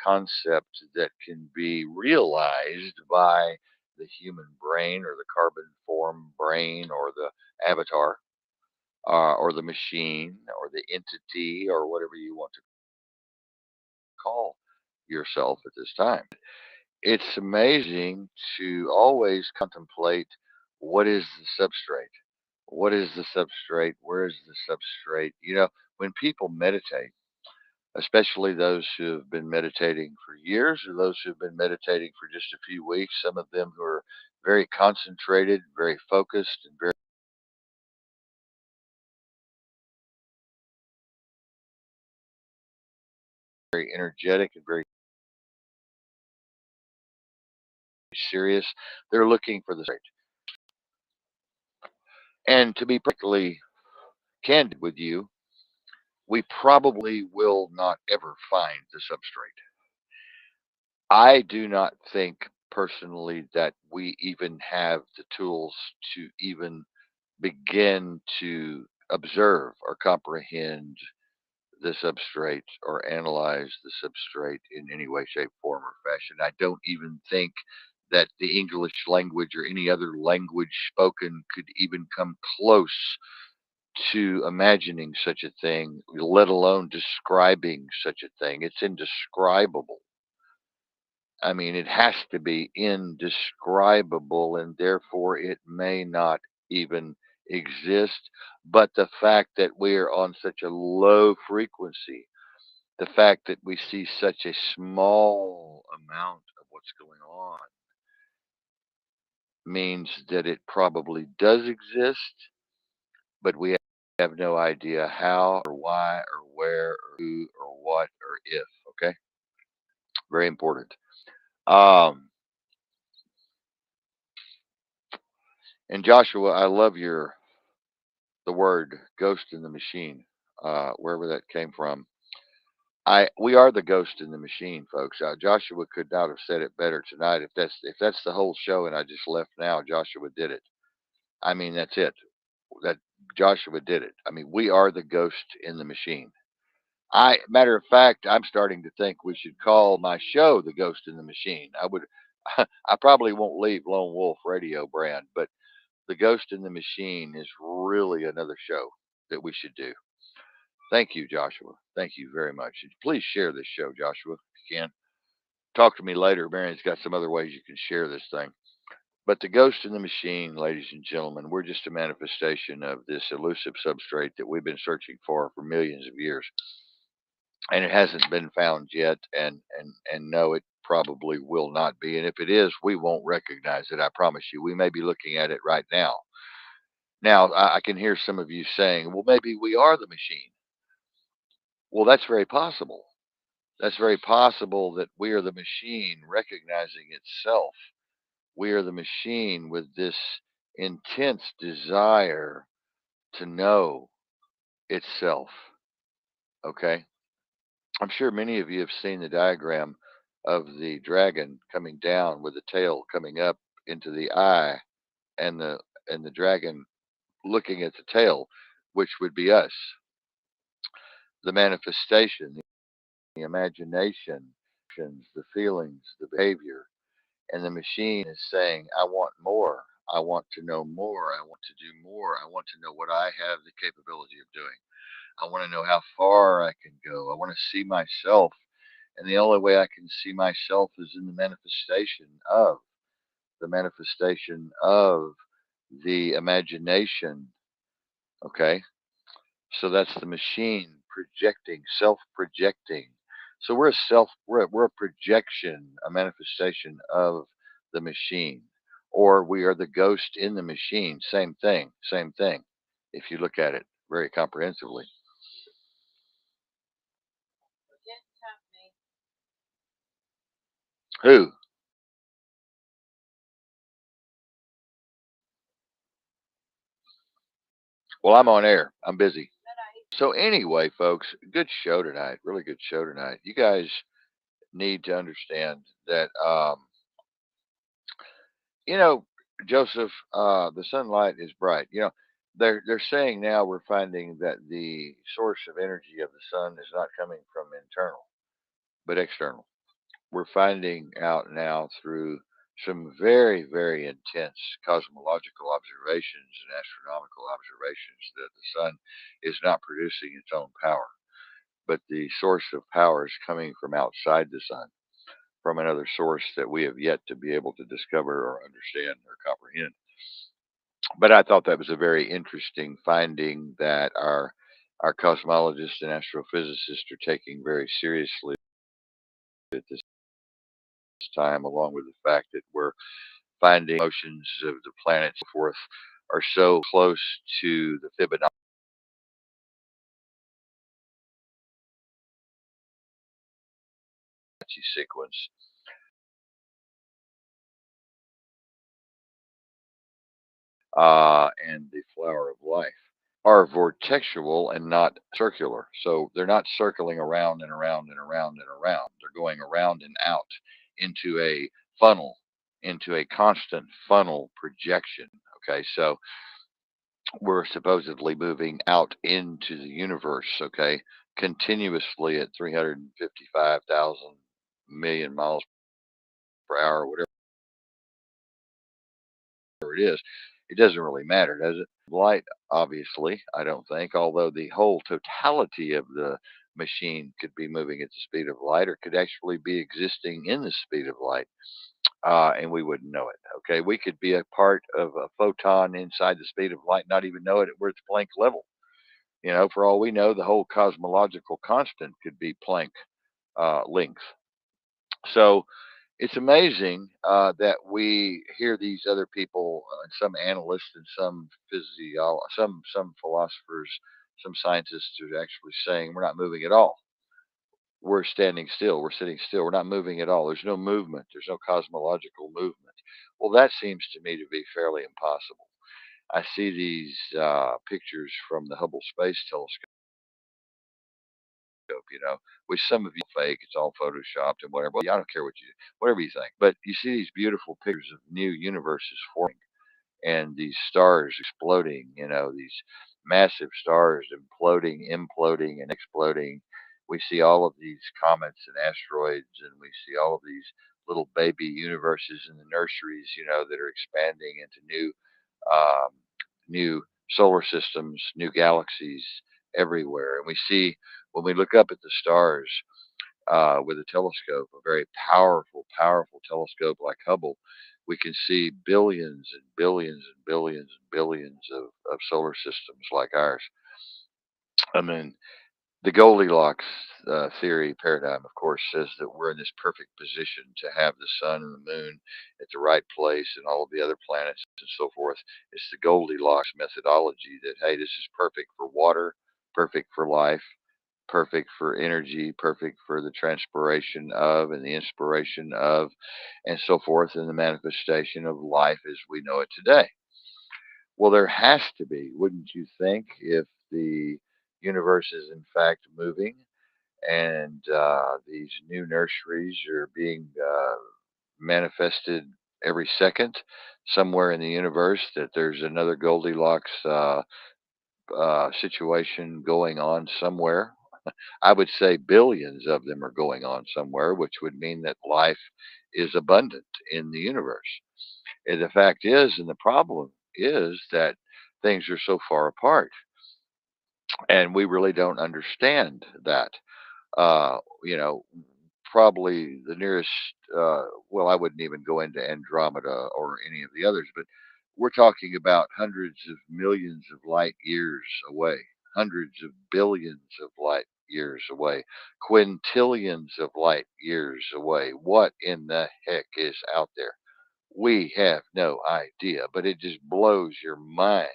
concept that can be realized by the human brain or the carbon form brain or the avatar or the machine or the entity or whatever you want to call yourself at this time. It's amazing to always contemplate what is the substrate. What is the substrate? Where is the substrate? When people meditate, especially those who have been meditating for years or those who have been meditating for just a few weeks, some of them who are very concentrated, very focused, and very energetic and very serious. They're looking for the substrate. And to be perfectly candid with you, we probably will not ever find the substrate. I do not think personally that we even have the tools to even begin to observe or comprehend the substrate or analyze the substrate in any way, shape, form, or fashion. I don't even think that the English language or any other language spoken could even come close to imagining such a thing, let alone describing such a thing. It's indescribable. I mean, it has to be indescribable, and therefore it may not even exist. But the fact that we're on such a low frequency, the fact that we see such a small amount of what's going on, means that it probably does exist, but we have no idea how or why or where or who or what or if. Okay, very important. Um, and Joshua, I love the word "ghost in the machine," wherever that came from. We are the ghost in the machine, folks. Joshua could not have said it better tonight. If that's the whole show, and I just left now, Joshua did it. I mean, that's it. That Joshua did it. I mean, we are the ghost in the machine. Matter of fact, I'm starting to think we should call my show "The Ghost in the Machine." I would, I probably won't leave Lone Wolf Radio brand, but "The Ghost in the Machine" is really another show that we should do. Thank you, Joshua. Thank you very much. And please share this show, Joshua, if you can. Talk to me later. Marion's got some other ways you can share this thing. But the ghost in the machine, ladies and gentlemen, we're just a manifestation of this elusive substrate that we've been searching for millions of years. And it hasn't been found yet. And no, it probably will not be. And if it is, we won't recognize it. I promise you. We may be looking at it right now. Now, I can hear some of you saying, well, maybe we are the machine. Well, that's very possible. That's very possible that we are the machine recognizing itself. We are the machine with this intense desire to know itself. Okay. I'm sure many of you have seen the diagram of the dragon coming down with the tail coming up into the eye, and the dragon looking at the tail, which would be us, the manifestation, the imagination, the feelings, the behavior. And the machine is saying, I want more. I want to know more. I want to do more. I want to know what I have the capability of doing. I want to know how far I can go. I want to see myself. And the only way I can see myself is in the manifestation of the imagination. Okay. So that's the machine projecting, self-projecting. So we're a projection, a manifestation of the machine, or we are the ghost in the machine. Same thing, same thing. If you look at it very comprehensively. Who? Well, I'm on air. I'm busy. So anyway, folks, good show tonight. Really good show tonight. You guys need to understand that you know, Joseph, the sunlight is bright. They're saying now we're finding that the source of energy of the sun is not coming from internal, but external. We're finding out now through some very, very intense cosmological observations and astronomical observations that the sun is not producing its own power, but the source of power is coming from outside the sun, from another source that we have yet to be able to discover or understand or comprehend. But I thought that was a very interesting finding that our cosmologists and astrophysicists are taking very seriously at this time, along with the fact that we're finding motions of the planets and so forth are so close to the Fibonacci sequence and the flower of life are vortexual and not circular. So they're not circling around and around and around and around. They're going around and out into a funnel, into a constant funnel projection. Okay, so we're supposedly moving out into the universe, okay, continuously at 355,000 million miles per hour, whatever it is. It doesn't really matter, does it? Light, obviously, I don't think, although the whole totality of the machine could be moving at the speed of light or could actually be existing in the speed of light, and we wouldn't know it. Okay, we could be a part of a photon inside the speed of light, not even know it. We're at the Planck level. For all we know, the whole cosmological constant could be Planck length. So it's amazing that we hear these other people, some analysts and some some philosophers, some scientists are actually saying we're not moving at all. We're standing still. We're sitting still. We're not moving at all. There's no movement. There's no cosmological movement. Well, that seems to me to be fairly impossible. I see these pictures from the Hubble Space Telescope, which some of you fake. It's all photoshopped and whatever. Well, I don't care whatever you think. But you see these beautiful pictures of new universes forming and these stars exploding. These massive stars imploding, imploding, and exploding. We see all of these comets and asteroids, and we see all of these little baby universes in the nurseries, that are expanding into um, new solar systems, new galaxies everywhere. And we see when we look up at the stars with a telescope, a very powerful, powerful telescope like Hubble, we can see billions and billions and billions and billions of solar systems like ours. I mean, the Goldilocks theory paradigm, of course, says that we're in this perfect position to have the sun and the moon at the right place and all of the other planets and so forth. It's the Goldilocks methodology that, hey, this is perfect for water, perfect for life, perfect for energy, perfect for the transpiration of and the inspiration of, and so forth, and the manifestation of life as we know it today. Well, there has to be, wouldn't you think, if the universe is in fact moving and these new nurseries are being manifested every second somewhere in the universe, that there's another Goldilocks situation going on somewhere. I would say billions of them are going on somewhere, which would mean that life is abundant in the universe. And the fact is, and the problem is that things are so far apart, and we really don't understand that. Uh, you know, Probably the nearest, well, I wouldn't even go into Andromeda or any of the others, but we're talking about hundreds of millions of light years away, hundreds of billions of light years away, quintillions of light years away. What in the heck is out there? We have no idea, but it just blows your mind.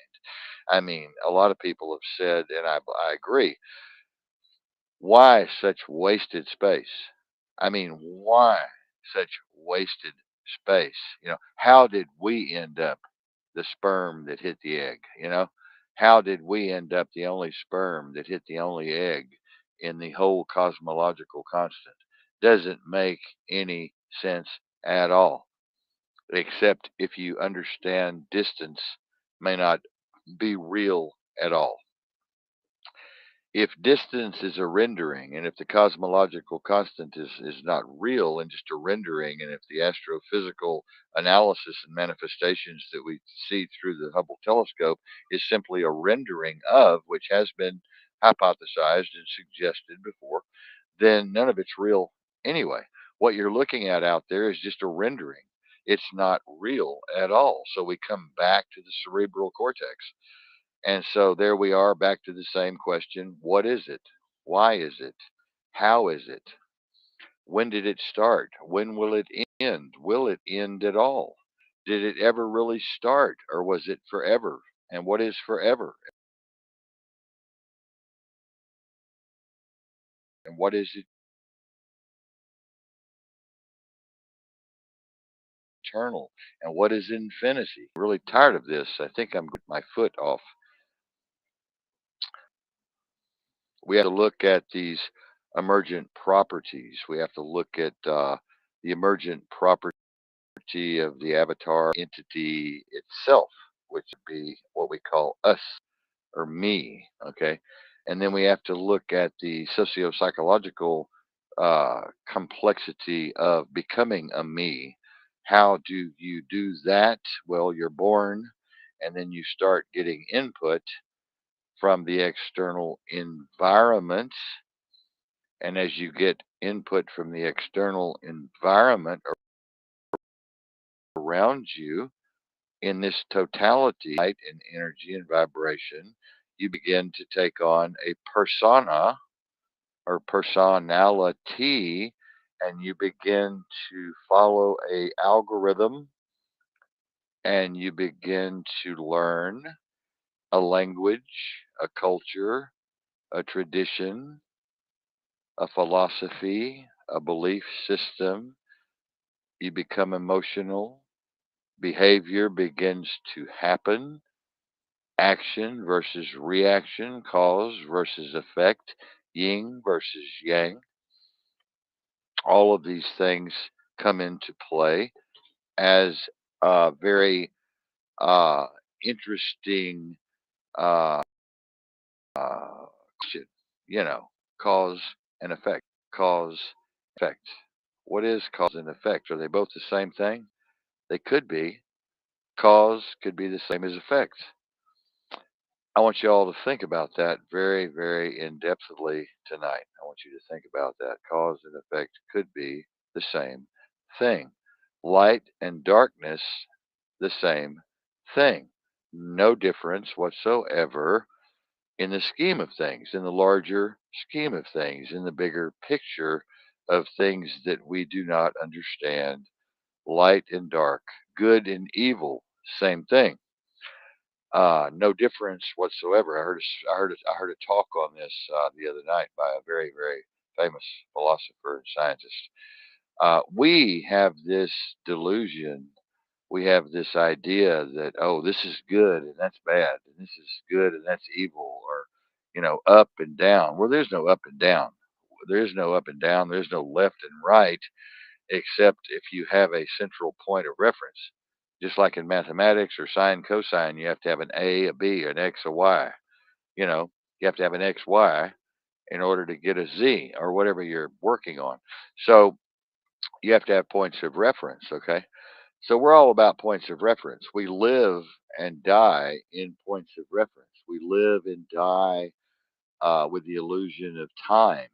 I mean, a lot of people have said, and I agree, why such wasted space? I mean, why such wasted space? How did we end up the sperm that hit the egg? How did we end up the only sperm that hit the only egg in the whole cosmological constant? Doesn't make any sense at all, except if you understand distance may not be real at all. If distance is a rendering, and if the cosmological constant is not real and just a rendering, and if the astrophysical analysis and manifestations that we see through the Hubble telescope is simply a rendering of, which has been hypothesized and suggested before, then none of it's real anyway. What you're looking at out there is just a rendering. It's not real at all. So we come back to the cerebral cortex, and so there we are back to the same question. What is it? Why is it? How is it? When did it start? When will it end? Will it end at all? Did it ever really start, or was it forever? And what is forever? And what is eternal, and what is infinity. Really tired of this. I think I'm going to get my foot off. We have to look at these emergent properties. We have to look at the emergent property of the avatar entity itself, which would be what we call us or me. Okay. And then we have to look at the socio psychological complexity of becoming a me. How do you do that? Well, you're born and then you start getting input from the external environment. And as you get input from the external environment around you, in this totality, light and energy and vibration, you begin to take on a persona or personality, and you begin to follow a algorithm, and you begin to learn a language, a culture, a tradition, a philosophy, a belief system. You become emotional. Behavior begins to happen. Action versus reaction, cause versus effect, yin versus yang. All of these things come into play as a very uh, interesting uh, question. You know, cause and effect. Cause, effect. What is cause and effect? Are they both the same thing? They could be. Cause could be the same as effect. I want you all to think about that very, very in depthly tonight. I want you to think about that. Cause and effect could be the same thing. Light and darkness, the same thing. No difference whatsoever in the scheme of things, in the larger scheme of things, in the bigger picture of things that we do not understand. Light and dark, good and evil, same thing. No difference whatsoever. I heard a talk on this the other night by a very, very famous philosopher and scientist. We have this delusion. We have this idea that, oh, this is good and that's bad, and this is good and that's evil, or up and down. Well, there's no up and down. There's no up and down. There's no left and right, except if you have a central point of reference. Just like in mathematics or sine, cosine, you have to have an A, a B, an X, a Y. You know, you have to have an X, Y in order to get a Z or whatever you're working on. So you have to have points of reference, okay? So we're all about points of reference. We live and die in points of reference. We live and die with the illusion of time.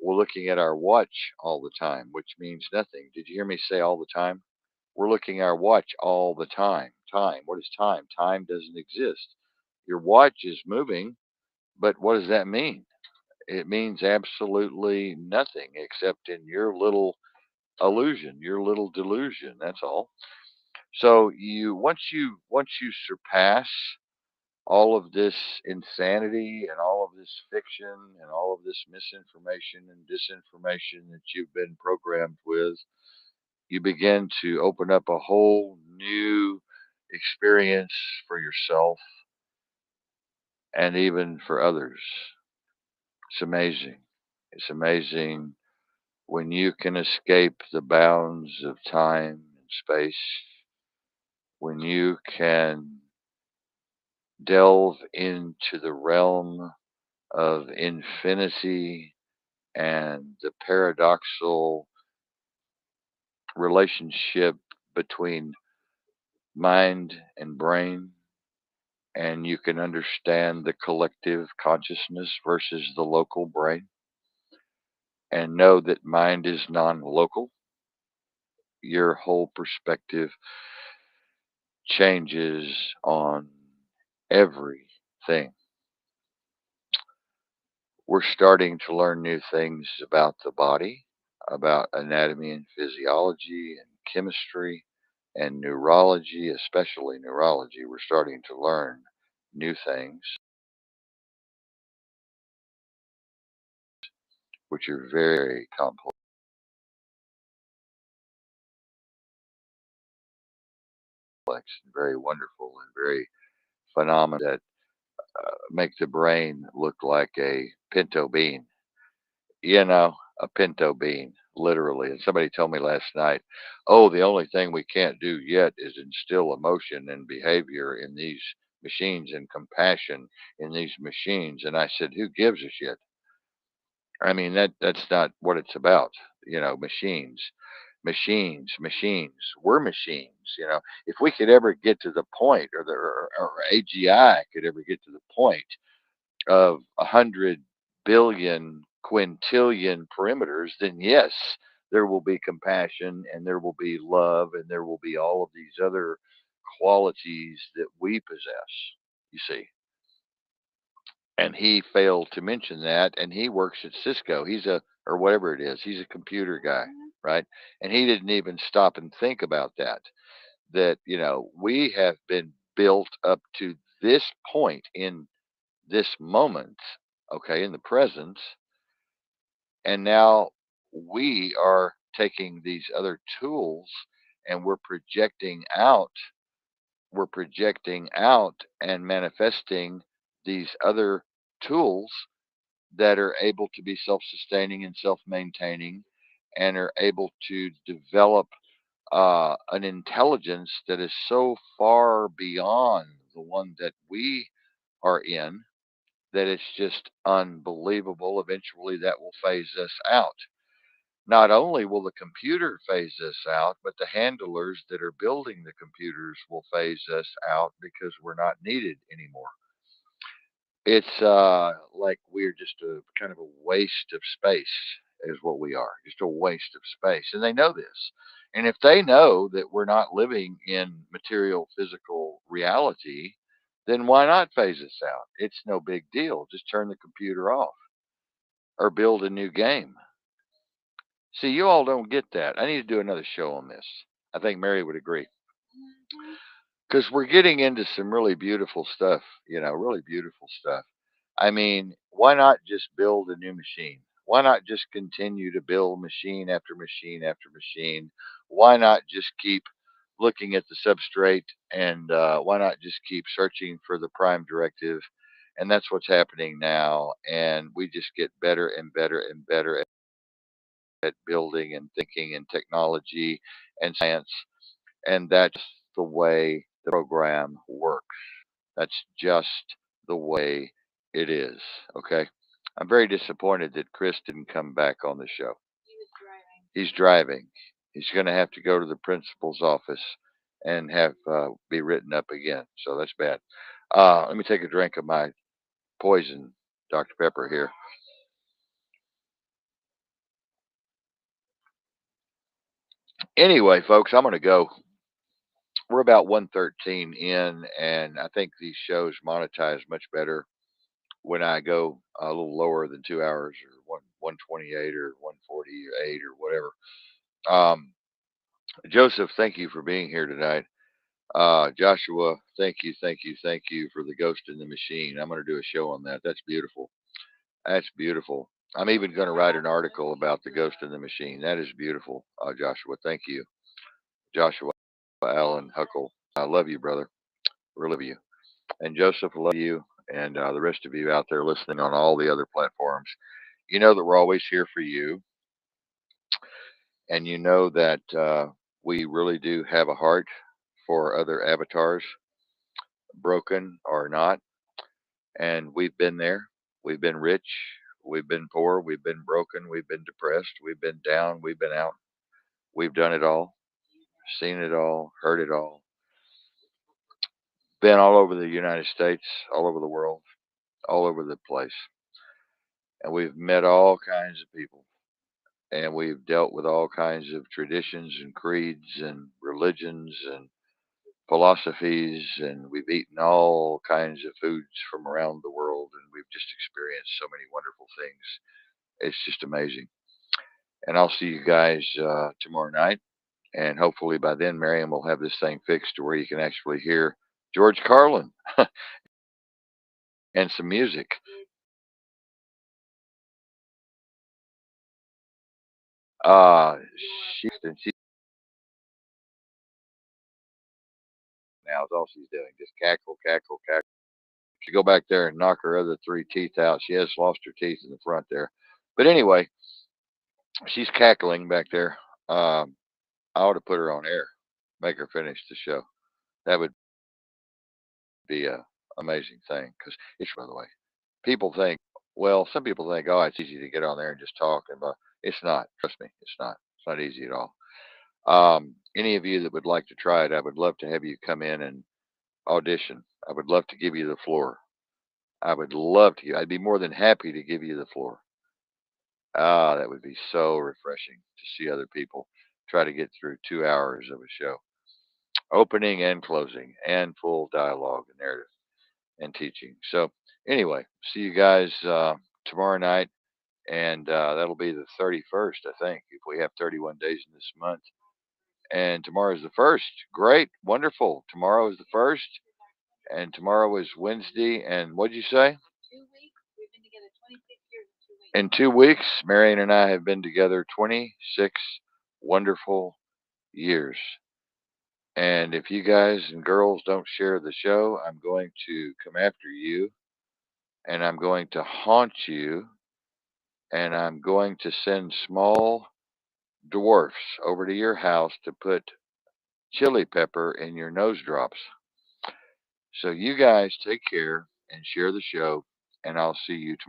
We're looking at our watch all the time, which means nothing. Did you hear me say all the time? We're looking at our watch all the time. Time. What is time? Time doesn't exist. Your watch is moving, but what does that mean? It means absolutely nothing except in your little illusion, your little delusion. That's all. So you once you surpass all of this insanity and all of this fiction and all of this misinformation and disinformation that you've been programmed with, you begin to open up a whole new experience for yourself and even for others. It's amazing. It's amazing when you can escape the bounds of time and space, when you can delve into the realm of infinity and the paradoxical relationship between mind and brain, and you can understand the collective consciousness versus the local brain, and know that mind is non local, your whole perspective changes on everything. We're starting to learn new things about the body, about anatomy and physiology and chemistry and neurology, especially neurology. We're starting to learn new things, which are very complex. and very wonderful and very phenomenal that make the brain look like a pinto bean. A pinto bean, literally. And somebody told me last night, oh, the only thing we can't do yet is instill emotion and behavior in these machines and compassion in these machines. And I said, who gives a shit? I mean, that's not what it's about. Machines, machines. We're machines. If we could ever get to the point, or AGI could ever get to the point of 100 billion quintillion perimeters, then yes, there will be compassion and there will be love and there will be all of these other qualities that we possess. You see, and he failed to mention that, and he works at Cisco. He's a or whatever it is. He's a computer guy, right? And he didn't even stop and think about that. That we have been built up to this point in this moment, okay, in the present, and now we are taking these other tools and we're projecting out and manifesting these other tools that are able to be self-sustaining and self-maintaining and are able to develop an intelligence that is so far beyond the one that we are in that it's just unbelievable. Eventually, that will phase us out. Not only will the computer phase us out, but the handlers that are building the computers will phase us out because we're not needed anymore. It's like we're just a kind of a waste of space, is what we are. Just a waste of space. And they know this. And if they know that we're not living in material physical reality, then why not phase us out? It's no big deal. Just turn the computer off or build a new game. See, you all don't get that. I need to do another show on this. I think Mary would agree. Because we're getting into some really beautiful stuff, really beautiful stuff. I mean, why not just build a new machine? Why not just continue to build machine after machine after machine? Why not just keep looking at the substrate and why not just keep searching for the prime directive? And that's what's happening now. And we just get better and better and better at building and thinking and technology and science. And that's the way the program works. That's just the way it is. Okay. I'm very disappointed that Chris didn't come back on the show. He's driving. He's going to have to go to the principal's office and have be written up again. So that's bad. Let me take a drink of my poison Dr. Pepper here. Anyway, folks, I'm going to go. We're about 113 in, and I think these shows monetize much better when I go a little lower than 2 hours or 128 or 148 or whatever. Um, Joseph, thank you for being here tonight. Joshua, thank you for the Ghost in the Machine. I'm going to do a show on that. That's beautiful. That's beautiful. I'm even going to write an article about the Ghost in the Machine. That is beautiful, Joshua. Thank you, Joshua Allen Huckle. I love you, brother. Really love you. And Joseph, I love you, and the rest of you out there listening on all the other platforms. You know that we're always here for you, and you know that we really do have a heart for other avatars, broken or not. And we've been there. We've been rich. We've been poor. We've been broken. We've been depressed. We've been down. We've been out. We've done it all, seen it all, heard it all, been all over the United States, all over the world, all over the place. And we've met all kinds of people. And we've dealt with all kinds of traditions and creeds and religions and philosophies, and we've eaten all kinds of foods from around the world, and we've just experienced so many wonderful things. It's just amazing. And I'll see you guys tomorrow night, and hopefully by then, Miriam will have this thing fixed to where you can actually hear George Carlin and some music. Uh, she and she now. Is all she's doing. Just cackle, cackle, cackle. She go back there and knock her other 3 teeth out. She has lost her teeth in the front there. But anyway, she's cackling back there. I ought to put her on air, make her finish the show. That would be a amazing thing because it's, by the way, people think, well, some people think, oh, it's easy to get on there and just talk, and it's not. Trust me, it's not. It's not easy at all. Any of you that would like to try it, I would love to have you come in and audition. I would love to give you the floor. I would love to. I'd be more than happy to give you the floor. Ah, that would be so refreshing to see other people try to get through 2 hours of a show, opening and closing, and full dialogue and narrative and teaching. So, anyway, see you guys tomorrow night, and that'll be the 31st, I think, if we have 31 days in this month. And tomorrow is the first. Great, wonderful. Tomorrow is the first, and tomorrow is Wednesday. And what'd you say? In 2 weeks, Marion and I have been together 26 wonderful years. And if you guys and girls don't share the show, I'm going to come after you, and I'm going to haunt you, and I'm going to send small dwarfs over to your house to put chili pepper in your nose drops. So you guys take care and share the show, and I'll see you tomorrow.